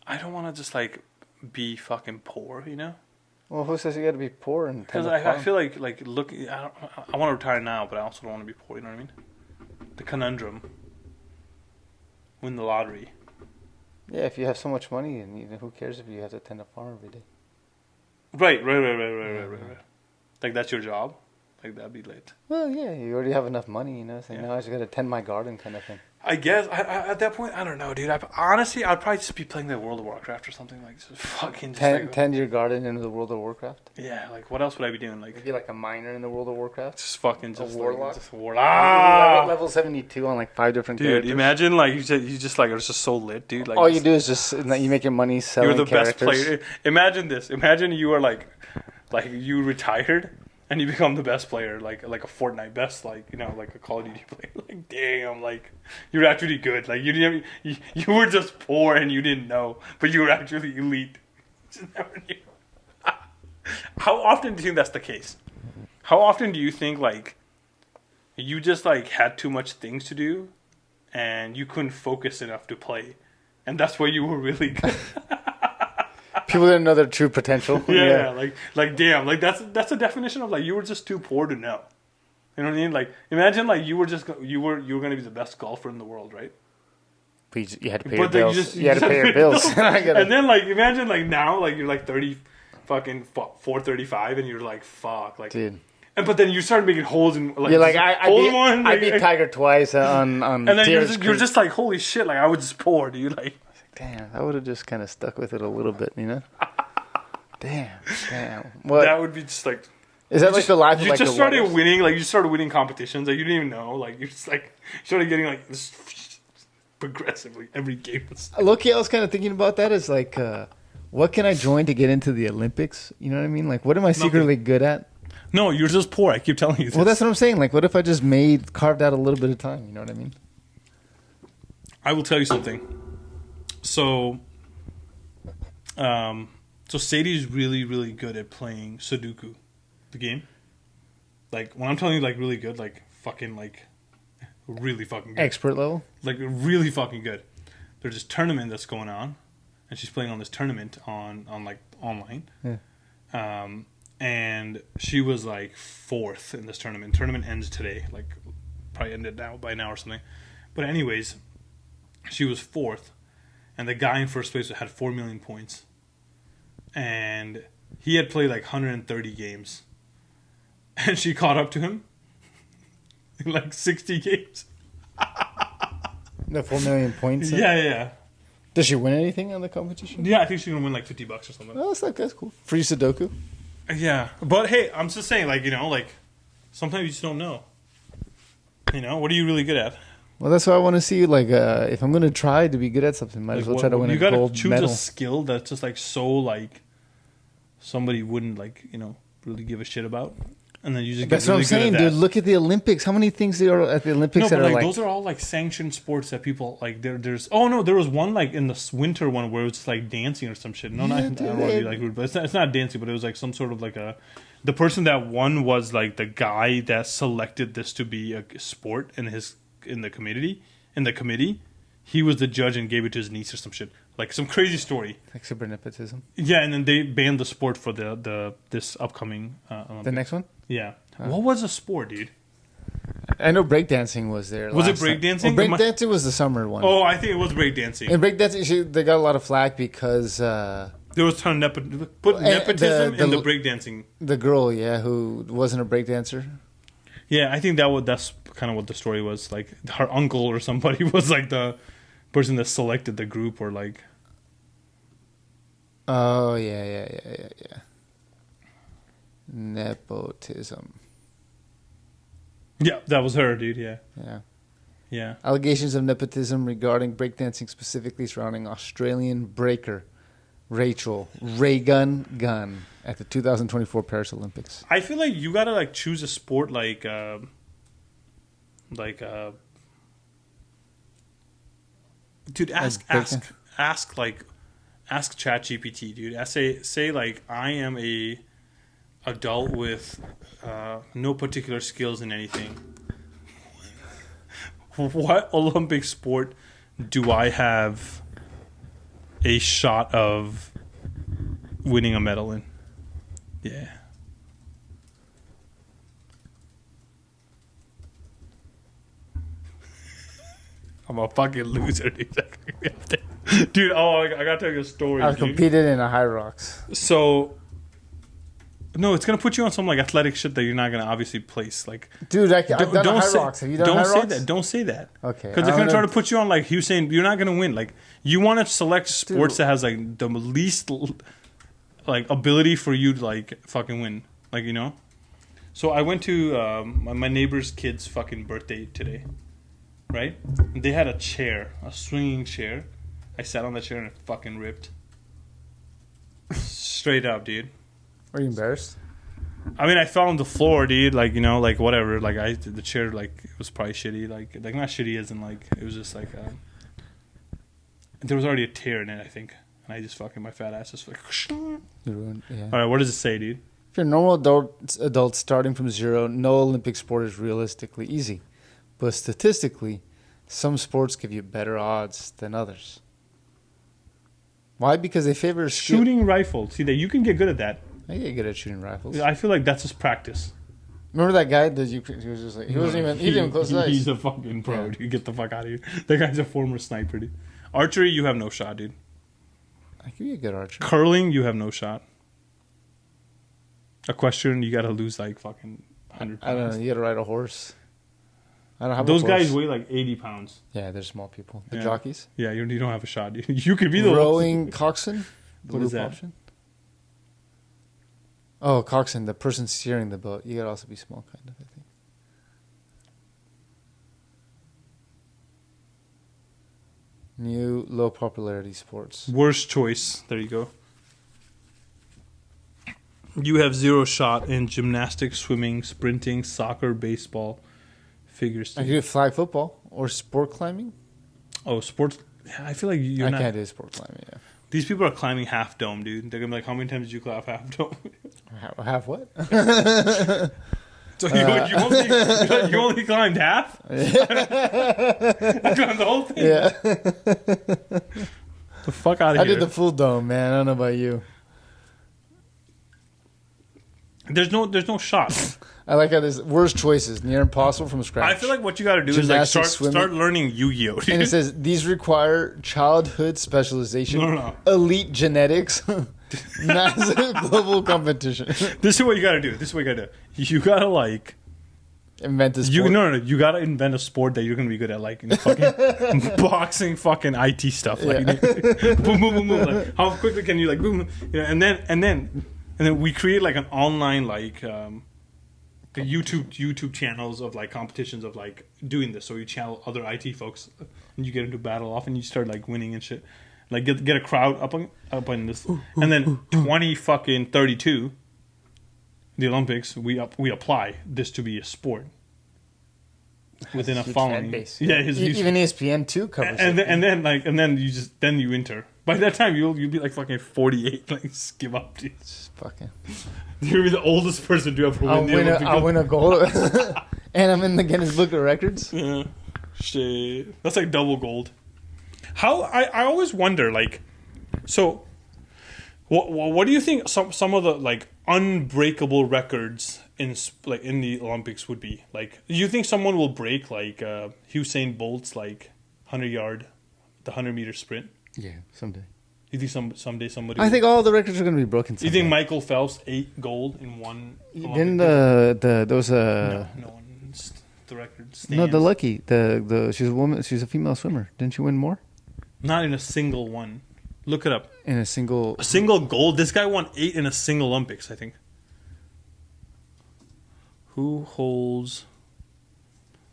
I don't want to just like be fucking poor, you know? Well, who says you got to be poor and Because I feel like look, I want to retire now, but I also don't want to be poor. You know what I mean? The conundrum. Win the lottery. Yeah, if you have so much money, and who cares if you have to tend a farm every day? Right. Like that's your job. Like that'd be lit. Well, yeah, you already have enough money, so now I just got to tend my garden kind of thing. I guess I at that point I don't know, dude. Honestly, I'd probably just be playing the World of Warcraft or something like just fucking just Tend your garden into the World of Warcraft? Yeah, like what else would I be doing? Like Maybe like a miner in the World of Warcraft? just fucking just warlock? Like, just Level 72 on like 5 different dude, characters. imagine like you just like it's just so lit, dude. Like all you do is just you make your money selling you're the characters. best player. Imagine this. Imagine you are like you retired and you become the best player, like a Fortnite best, like like a Call of Duty player. Like damn, like you're actually good. Like you were just poor and you didn't know, but you were actually elite. Just never knew. How often do you think that's the case? How often do you think like you just like had too much things to do and you couldn't focus enough to play, and that's why you were really good? People didn't know their true potential. Yeah, like damn, like that's the definition of like you were just too poor to know. You know what I mean? Like imagine like you were going to be the best golfer in the world, right? But you had to pay But your then bills. You had to pay your bills. And then like imagine like now like you're like 30 fucking 435 and you're like fuck like Dude. And but then you start making holes in like You're like I I beat Tiger twice on and then you're Creek. just like holy shit, like I was just poor, dude. Like damn, I would have just kind of stuck with it a little bit, Damn. What? that would be just like Is that like the life of you like just the started Warriors? winning, like you started winning competitions, like you didn't even know, like you just like started getting like this progressively every game. Low-key, I was kind of thinking about that as like, what can I join to get into the Olympics? You know what I mean? Like, what am I secretly good at? No, you're just poor. I keep telling you this. Well, that's what I'm saying. Like, what if I just carved out a little bit of time? You know what I mean? I will tell you something. So, Sadie is really, really good at playing Sudoku, the game. Like, when I'm telling you, like, really good, like, fucking, like, really fucking good. Expert level? Like, really fucking good. There's this tournament that's going on, and she's playing on this tournament on like, online. Yeah. And she was, like, 4th in this tournament. Tournament ends today. Like, probably ended by now or something. But anyways, she was 4th. And the guy in first place had 4 million points. And he had played like 130 games. And she caught up to him in like 60 games. The 4 million points? Yeah. Does she win anything on the competition? Yeah, I think she's going to win like $50 or something. Oh, that's cool. Free Sudoku? Yeah. But hey, I'm just saying, like, like, sometimes you just don't know. What are you really good at? Well, that's why I want to see. Like, if I'm going to try to be good at something, might as well try to win a gold medal. You got to choose a skill that's just like so like somebody wouldn't like really give a shit about, and then you just. That's get really what I'm saying, dude. Look at the Olympics. How many things there are at the Olympics that are like those are all like sanctioned sports that people like. There's there was one like in the winter one where it was just like dancing or some shit. No, I don't want to be like rude, but it's not dancing, but it was like some sort of like a. The person that won was like the guy that selected this to be a sport in the committee, he was the judge and gave it to his niece or some shit. Like some crazy story. Like super nepotism. Yeah, and then they banned the sport for this upcoming Olympics. The next one? Yeah. What was the sport, dude? I know breakdancing was there. Was it breakdancing? Well, breakdancing was the summer one. Oh, I think it was breakdancing. And breakdancing, they got a lot of flack because... there was a ton of nepotism in the breakdancing. The girl, who wasn't a breakdancer. Yeah, I think that's kind of what the story was. Like her uncle or somebody was like the person that selected the group, or like. Oh yeah. Nepotism. Yeah, that was her, dude. Yeah. Yeah. Allegations of nepotism regarding breakdancing, specifically surrounding Australian breaker Rachel Reagan Gunn at the 2024 Paris Olympics. I feel like you gotta like choose a sport like dude, ask ChatGPT, dude. Say like I am a adult with no particular skills in anything. What Olympic sport do I have a shot of winning a medal in? Yeah. I'm a fucking loser, dude. Dude, I gotta tell you a story. I've competed in a high rocks. So, no, it's gonna put you on some like athletic shit that you're not gonna obviously place. Like, dude, I've done high rocks. Have you done high rocks? Don't say that. Don't say that. Okay. Because they're gonna try to put you on like he was saying. You're not gonna win. Like, you want to select sports that has like the least like ability for you to like fucking win. Like, you know. So I went to my neighbor's kid's fucking birthday today. Right? And they had a chair, a swinging chair. I sat on the chair and it fucking ripped. Straight up, dude. Were you embarrassed? I mean, I fell on the floor, dude. Like, you know, like whatever. Like the chair, like it was probably shitty. Like not shitty as in like it was just like there was already a tear in it, I think. And I just fucking my fat ass just like. Yeah. All right, what does it say, dude? If you're a normal adult starting from zero, no Olympic sport is realistically easy, but statistically, some sports give you better odds than others. Why? Because they favor shooting rifles. See that you can get good at that. I get good at shooting rifles. I feel like that's just practice. Remember that guy that he was just like he didn't even close his eyes. He's a fucking pro, dude. Get the fuck out of here. That guy's a former sniper, dude. Archery, you have no shot, dude. I could be a good archer. Curling, you have no shot. Equestrian, you gotta lose like fucking 100 pounds. I don't know. You gotta ride a horse. I don't have those guys weigh like 80 pounds. Yeah, they're small people. The jockeys. Yeah, you don't have a shot. You could be the rowing coxswain. What is that? Option? Oh, coxswain, the person steering the boat. You gotta also be small, kind of. I think. New low popularity sports. Worst choice. There you go. You have zero shot in gymnastics, swimming, sprinting, soccer, baseball, figure skating. I can do flag football or sport climbing. Oh, sports. I feel like you're I not. can't do sport climbing, yeah. These people are climbing Half Dome, dude. They're going to be like, how many times did you climb Half Dome? Half what? So you only climbed half? I climbed the whole thing. Yeah. The fuck out of here. I did the full dome, man. I don't know about you. There's no shot. I like how there's worst choices, near impossible from scratch. I feel like what you got to do is like start learning Yu-Gi-Oh. Dude. And it says these require childhood specialization, elite genetics, massive global competition. This is what you got to do. You got to like invent a sport. You got to invent a sport that you're going to be good at, like fucking boxing, fucking IT stuff. Like boom, boom, boom, boom. Like, how quickly can you like boom? You know, and then we create like an online like the YouTube channels of like competitions of like doing this. So you channel other IT folks and you get into battle off and you start like winning and shit. Like get a crowd up on this, and then 2032, the Olympics, we apply this to be a sport within a following. Yeah, even ESPN too covers and it. And then you enter. By that time, you'll be like fucking 48. Like, just give up, dude. Just fucking. You'll be the oldest person to ever win the Olympics. I'll win a gold, and I'm in the Guinness Book of Records. Yeah, shit. That's like double gold. How I always wonder, like, so what do you think some of the like unbreakable records in the Olympics would be? Like, do you think someone will break like Usain Bolt's like 100-yard, the 100-meter sprint? Yeah, someday. You think someday somebody? I think all the records are going to be broken. You think Michael Phelps 8 gold in one? Didn't there was no one the record stands. No, the Lucky she's a woman. She's a female swimmer. Didn't she win more? Not in a single one. Look it up. In a single gold. This guy won 8 in a single Olympics, I think. Who holds?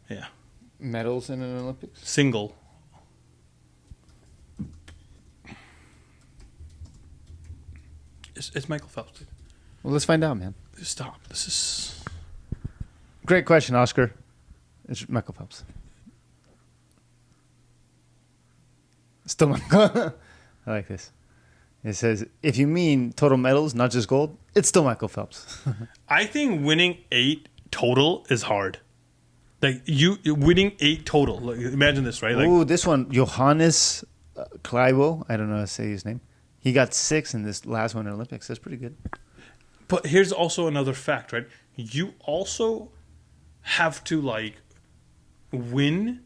Yeah. medals in an Olympics? Single. It's Michael Phelps, dude. Well, let's find out, man. Stop. This is... Great question, Oskar. It's Michael Phelps. Still Michael. I like this. It says, if you mean total medals, not just gold, it's still Michael Phelps. I think winning 8 total is hard. Like, you winning 8 total. Like, imagine this, right? Like, ooh, this one, Johannes Kleibo. I don't know how to say his name. He got 6 in this last one in Olympics. That's pretty good. But here's also another fact, right? You also have to, like, win,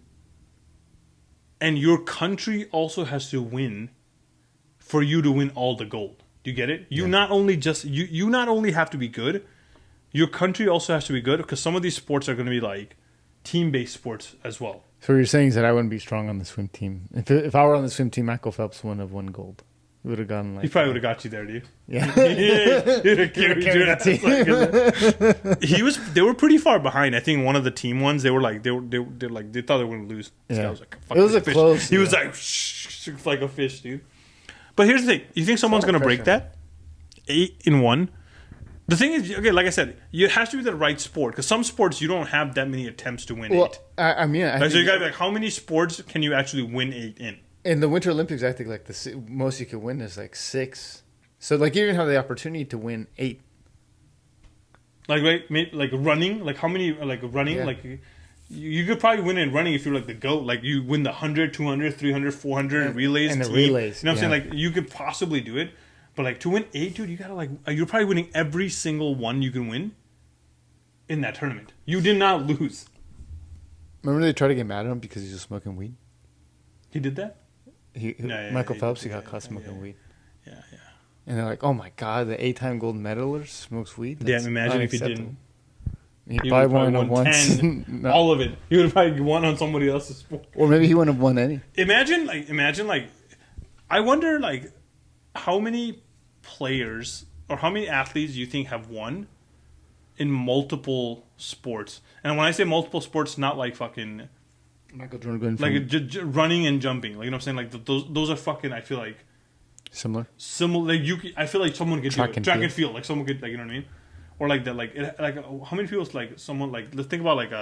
and your country also has to win for you to win all the gold. Do you get it? You not only just you not only have to be good, your country also has to be good, because some of these sports are going to be like team-based sports as well. So what you're saying is that I wouldn't be strong on the swim team. If I were on the swim team, Michael Phelps wouldn't have won gold. He would have gotten like... He probably would have got you there, dude. Yeah. He'd have carried you. They were pretty far behind. I think one of the team ones, they were like, they thought they were going to lose. This guy was like, fuck, it was a fish. close. He was like, like a fish, dude. But here's the thing. You think someone's going to break that? 8 in 1? The thing is, okay, like I said, it has to be the right sport, because some sports you don't have that many attempts to win 8. I mean, so you got to be like, how many sports can you actually win 8 in? In the Winter Olympics, I think like the most you could win is like 6. So like you even have the opportunity to win 8. Like right, like running, like how many, like running, like you could probably win in running if you're like the GOAT. Like you win the 100, 200, 300, 400 relays. And the relays. You know what I'm saying? Like you could possibly do it. But like to win 8, dude, you gotta like, you're probably winning every single one you can win in that tournament. You did not lose. Remember they tried to get mad at him because he was smoking weed? He did that? Michael Phelps, he got caught smoking weed. Yeah. And they're like, oh my God, the 8-time gold medalist smokes weed? That's imagine if he didn't. He probably won on once. No. All of it. He would have probably won on somebody else's sport. Or maybe he wouldn't have won any. Imagine, I wonder, like, how many players or how many athletes do you think have won in multiple sports? And when I say multiple sports, not like fucking... Michael Jordan like running and jumping, like, you know what I'm saying? Like those are fucking, I feel like similar. Like I feel like someone could track do it. Track and field, like someone could, like, you know what I mean? Or like that, like how many people, like someone, like, let's think about like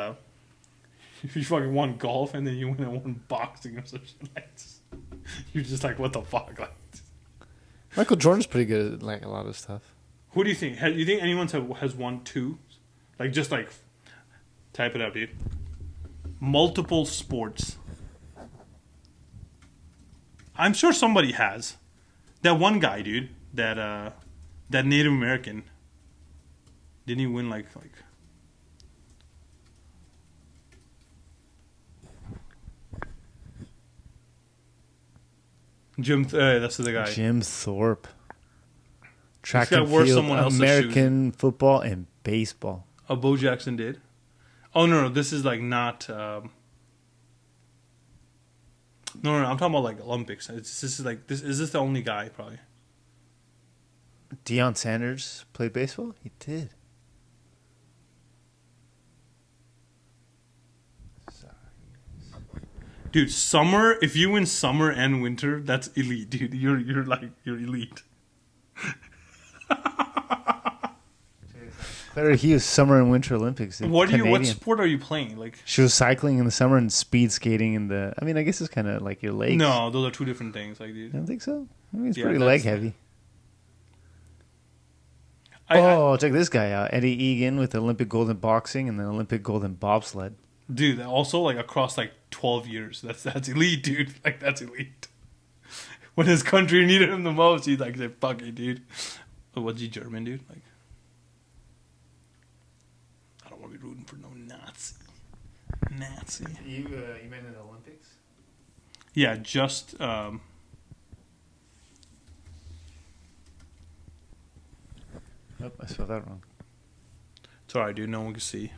if you fucking won golf and then you win at one boxing or some shit, like, you're just like, what the fuck? Like, Michael Jordan's pretty good at like a lot of stuff. Who do you think? Do you think anyone has won 2? Like, just like type it up, dude. Multiple sports. I'm sure somebody has. That one guy, dude, that Native American. Didn't he win like Jim? That's the guy. Jim Thorpe. Track and field, American football, and baseball. Oh, Bo Jackson did. Oh no, this is like not. No, I'm talking about like Olympics. This is like this. Is this the only guy? Probably. Deion Sanders played baseball. He did. Dude, summer. If you win summer and winter, that's elite, dude. You're elite. Claire Hughes, Summer and Winter Olympics. What sport are you playing? Like, she was cycling in the summer and speed skating in the. I mean, I guess it's kind of like your legs. No, those are 2 different things. Like, dude. You don't think so? I mean, it's pretty leg heavy. Check this guy out. Eddie Egan with Olympic gold in boxing and then Olympic gold in bobsled. Dude, also like across like 12 years. That's elite, dude. Like, that's elite. When his country needed him the most, he's like, fuck it, dude. But was he German, dude? Like, I don't want to be rooting for no Nazi. You meant in the Olympics? Yeah, just... Oh, I spelled that wrong. It's alright, dude. No one can see.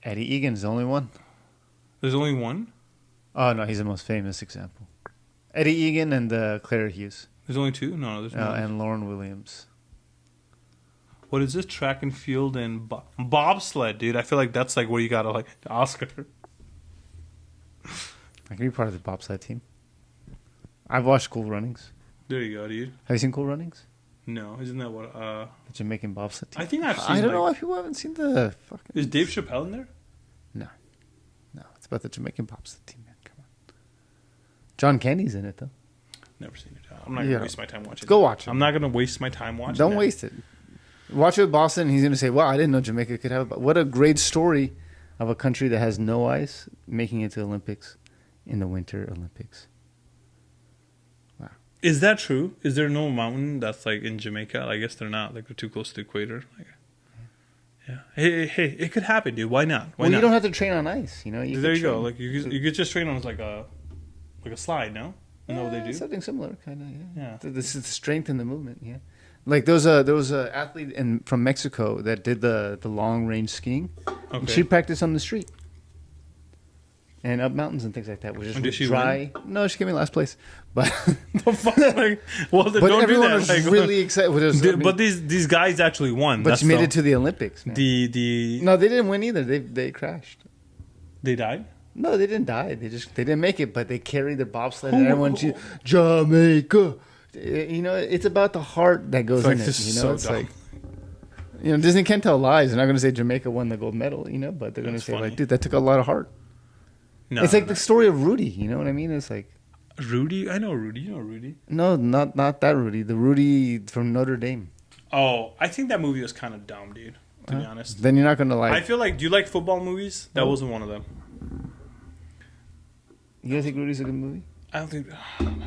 Eddie Egan's the only one. There's only one? Oh, no, he's the most famous example. Eddie Egan and Claire Hughes. There's only 2? No, there's no. And Lauren Williams. what is this? Track and field and bobsled, dude. I feel like that's like where you gotta like Oskar. I can be part of the bobsled team. I've watched Cool Runnings. There you go, dude. Have you seen Cool Runnings? No, isn't that what? The Jamaican bobsled team. I think I've seen. I don't know why people haven't seen the fucking. Is Dave Chappelle in there? No, it's about the Jamaican bobsled team, man. Come on. John Candy's in it though. Never seen it. I'm not gonna waste my time watching. Go watch it. I'm not gonna waste my time watching. Don't waste it. Watch it with Boston. He's gonna say, "Wow, I didn't know Jamaica could have." What a great story of a country that has no ice making it to Olympics in the Winter Olympics. Wow. Is that true? Is there no mountain that's like in Jamaica? I guess they're not. Like they're too close to the equator. Like, yeah. Hey, it could happen, dude. Why not? You don't have to train on ice. You know. There you go. Like you could just train on like a slide. No. You know what they do? Something similar, kind of. Yeah. This is strength in the movement. Yeah. Like there was a athlete from Mexico that did the long range skiing. Okay. She practiced on the street and up mountains and things like that. Which is dry. Win? No, she came in last place. But the fuck, like, well, but don't everyone do that. Was like, really excited. But these guys actually won. But she made it to the Olympics. Man. No, they didn't win either. They crashed. They died. No, they didn't die. They didn't make it. But they carried their bobsled and everyone Jamaica. You know, it's about the heart that goes in it. You know, it's like, you know, Disney can't tell lies. They're not going to say Jamaica won the gold medal, you know, but they're going to say, like, dude, that took a lot of heart. No, it's like the story of Rudy. You know what I mean? It's like Rudy. I know Rudy. You know Rudy? No, not that Rudy. The Rudy from Notre Dame. Oh, I think that movie was kind of dumb, dude. To be honest. Then you're not going to like. I feel like. Do you like football movies? That wasn't one of them. You don't think Rudy's a good movie? I don't think.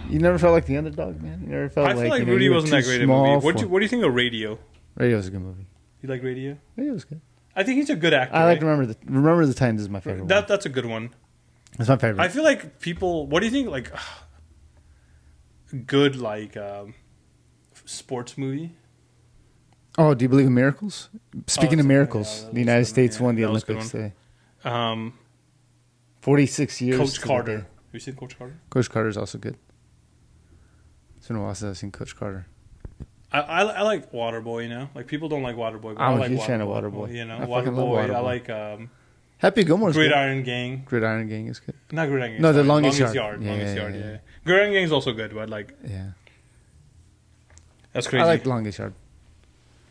You never felt like the underdog, man. You never felt. I feel like Rudy wasn't that great a movie. What do you think of Radio? Radio's a good movie. You like Radio? Radio's good. I think he's a good actor. I like Remember the Titans is my favorite. That's a good one. That's my favorite. I feel like people. What do you think? Like good sports movie. Oh, do you believe in miracles? Speaking of miracles, the United States won the Olympics today. 46 years. Coach Carter. Have you seen Coach Carter? Coach Carter's also good. It's been a while since I've seen Coach Carter. I like Waterboy, you know? Like, people don't like Waterboy, but I'm a huge fan of Waterboy. You know, I fucking love Waterboy. I like... Happy Gilmore's Gridiron Gang. Gridiron Gang is good. Not Gridiron Gang. No, the Longest Yard. Longest Yard, yeah. Gridiron Gang is also good, but like... Yeah. That's crazy. I like Longest Yard.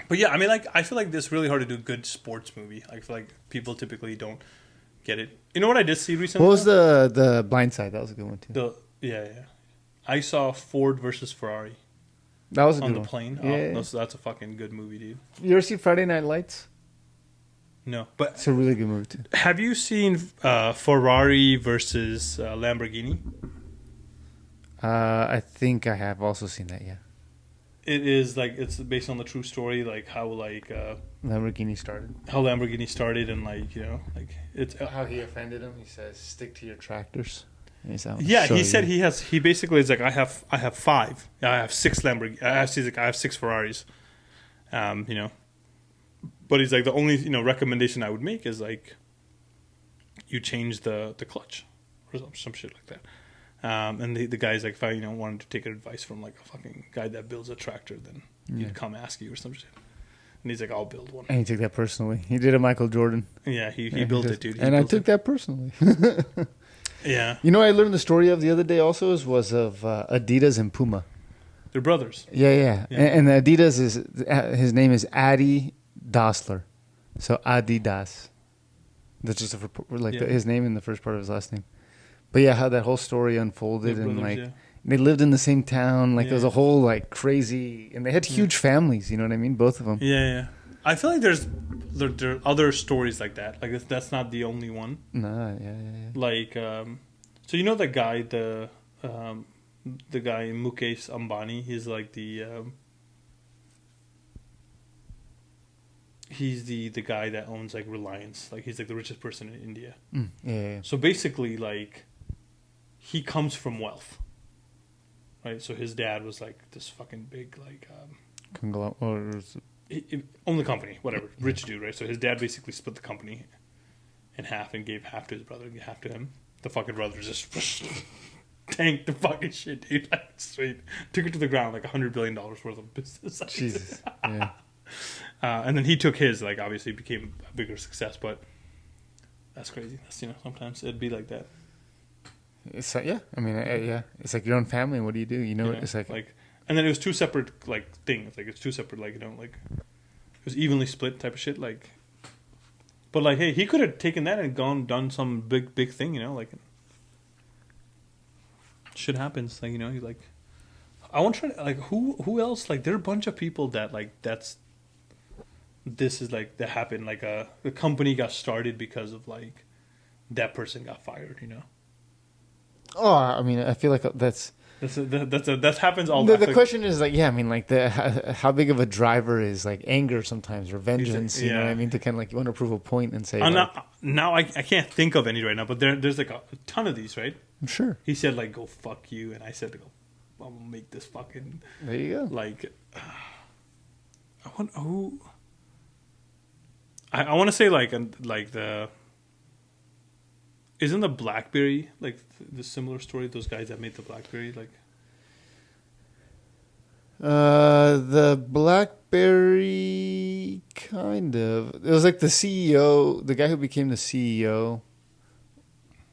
But yeah, I mean, like, I feel like it's really hard to do a good sports movie. I feel like people typically don't get it. You know what I did see recently? What was the Blind Side? That was a good one too. Yeah. I saw Ford versus Ferrari. That was a good on one. The plane. Yeah. That's a fucking good movie, dude. You ever see Friday Night Lights? No, but it's a really good movie too. Have you seen Ferrari versus Lamborghini? I think I have also seen that. Yeah. It is like it's based on the true story, like how Lamborghini started. How Lamborghini started, and like like it's how he offended him. He says, "Stick to your tractors." Yeah, he said he basically is like I have 5. I have 6 Lamborghini. I have 6 Ferraris. You know, but he's like the only recommendation I would make is like you change the clutch or some shit like that. And the guy's like, if I wanted to take advice from like a fucking guy that builds a tractor, then he'd come ask you or some shit. And he's like, I'll build one. And he took that personally. He did a Michael Jordan. Yeah, he built it, dude. I took that personally. Yeah. You know what I learned the story of the other day also was of Adidas and Puma. They're brothers. Yeah. And Adidas his name is Adi Dassler. So Adidas. That's just his name in the first part of his last name. But yeah, how that whole story unfolded and like they lived in the same town. Like there was a whole like crazy, and they had huge families. You know what I mean? Both of them. Yeah. I feel like there are other stories like that. Like that's not the only one. No, yeah. Like, so you know the guy, the guy Mukesh Ambani. He's like he's the guy that owns like Reliance. Like he's like the richest person in India. Yeah. So basically, like, he comes from wealth, right? So his dad was like this fucking big like owned the company, whatever, rich dude, right? So his dad basically split the company in half and gave half to his brother and half to him. The fucking brothers just tanked the fucking shit, dude. Like, straight took it to the ground, like $100 billion worth of business. Jesus, yeah. And then he took his, like, obviously became a bigger success, but that's crazy. That's, sometimes it'd be like that. It's like, yeah. I mean, yeah. It's like your own family. What do you do? It's like, and then it was two separate, like, things. Like, it's two separate, like, like, it was evenly split type of shit, like. But, like, hey, he could have taken that and done some big thing, like. Shit happens, like, he's like. I want to try, like, who else, like, there are a bunch of people that, like, this is, like, that happened, like, the company got started because of, like, that person got fired, Oh, I mean, I feel like that happens all the question is, like, yeah, I mean, like, how big of a driver is, like, anger sometimes or vengeance, you know what I mean, to kind of, like, you want to prove a point and say, now I can't think of any right now, but there's, like, a ton of these, right? I'm sure. He said, like, go fuck you, and I said, go, I'm gonna make this fucking. There you go. Like, I want who. I want to say like the. Isn't the BlackBerry like the similar story? Those guys that made the BlackBerry, like. The BlackBerry kind of. It was like the CEO, the guy who became the CEO,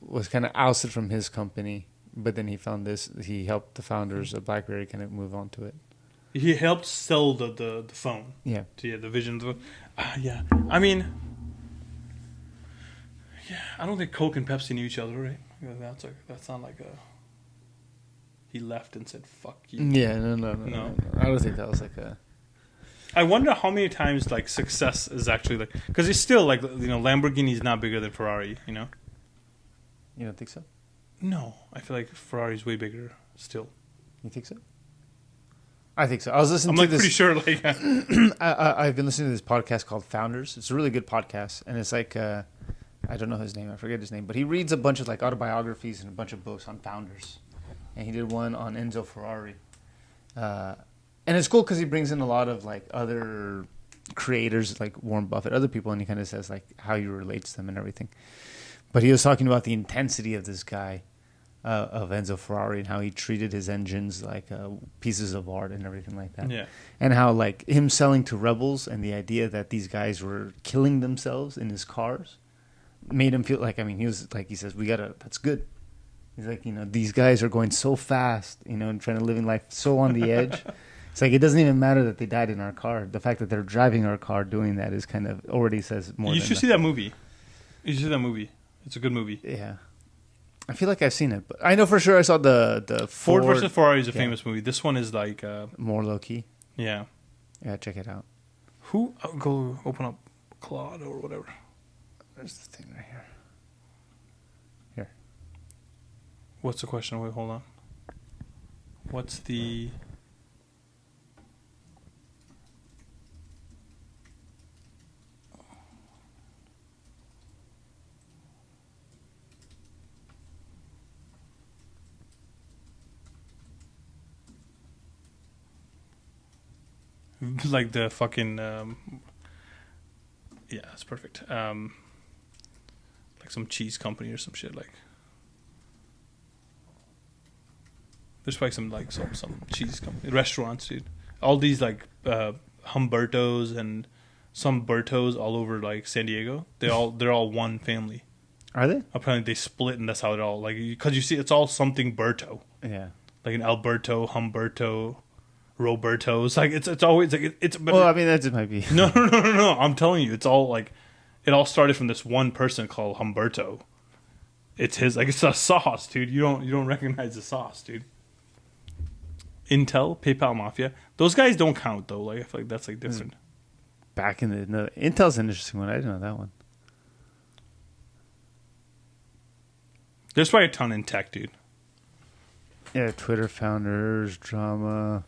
was kind of ousted from his company. But then he found this. He helped the founders of BlackBerry kind of move on to it. He helped sell the phone. Yeah. To the vision. Yeah. I mean, I don't think Coke and Pepsi knew each other, right? That's not like a. He left and said, "Fuck you." Yeah. No. I don't think that was like a. I wonder how many times like success is actually like because it's still like Lamborghini's not bigger than Ferrari. You don't think so? No, I feel like Ferrari's way bigger still. You think so? I think so. I was listening to this. Pretty sure. Like, I've been listening to this podcast called Founders. It's a really good podcast, and it's like I don't know his name. I forget his name, but he reads a bunch of like autobiographies and a bunch of books on founders, and he did one on Enzo Ferrari, and it's cool because he brings in a lot of like other creators like Warren Buffett, other people, and he kind of says like how he relates to them and everything. But he was talking about the intensity of this guy. Of Enzo Ferrari and how he treated his engines like pieces of art and everything like that. Yeah. And how like him selling to rebels and the idea that these guys were killing themselves in his cars made him feel like, I mean, he was like, he says, that's good. He's like, these guys are going so fast, and trying to live in life so on the edge. It's like, it doesn't even matter that they died in our car. The fact that they're driving our car doing that is kind of already says more. You should see that movie. You should see that movie. It's a good movie. Yeah. I feel like I've seen it, but I know for sure I saw the Ford versus Ferrari is a famous movie. This one is like more low key. Yeah, check it out. I'll go open up Claude or whatever. There's the thing right here. Here. What's the question? Wait, hold on. What's the? Like the fucking yeah, that's perfect. Like some cheese company or some shit. Like there's probably some cheese company restaurants, dude. All these like Humbertos and some Bertos all over like San Diego. They're all one family. Are they? Apparently they split, and that's how it all like because you see it's all something Berto. Yeah, like an Alberto, Humberto. Roberto's like it's always like it's. Well, I mean that just might be. No. I'm telling you, it's all like it all started from this one person called Humberto. It's his like it's a sauce, dude. You don't recognize the sauce, dude. Intel, PayPal Mafia, those guys don't count though. Like I feel like that's like different. Back in the Intel's an interesting one. I didn't know that one. There's probably a ton in tech, dude. Yeah, Twitter founders, drama.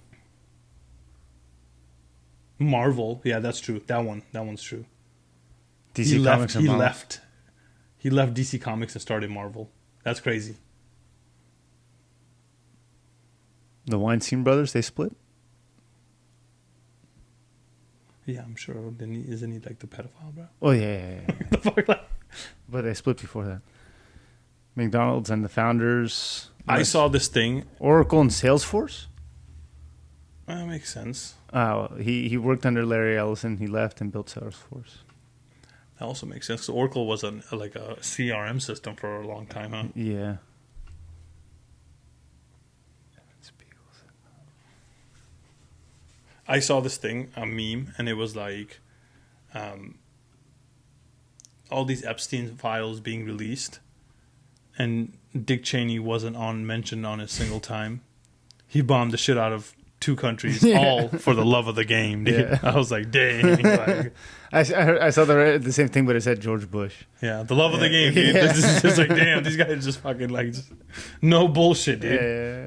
Marvel, yeah, that's true. That one's true. DC Comics. He left DC Comics and started Marvel. That's crazy. The Weinstein brothers, they split. Yeah, I'm sure. Isn't he like the pedophile, bro? Oh yeah. The fuck, like? But they split before that. McDonald's and the founders. I saw this thing. Oracle and Salesforce. That makes sense. He worked under Larry Ellison. He left and built Salesforce. That also makes sense. Oracle was like a CRM system for a long time, huh? Yeah. I saw this thing, a meme, and it was like all these Epstein files being released, and Dick Cheney wasn't mentioned on a single time. He bombed the shit out of 2 countries, all for the love of the game. Dude. Yeah. I was like, dang. Like, I saw the same thing, but it said George Bush. Yeah, the love of the game, dude. Yeah. This is just like, damn, these guys just fucking like, no bullshit, dude. Yeah.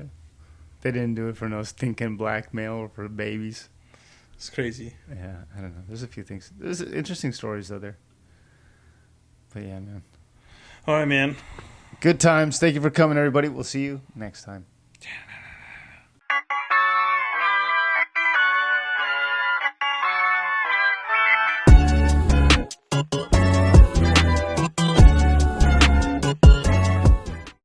They didn't do it for no stinking blackmail or for babies. It's crazy. Yeah, I don't know. There's a few things. There's interesting stories, though, there. But yeah, man. All right, man. Good times. Thank you for coming, everybody. We'll see you next time.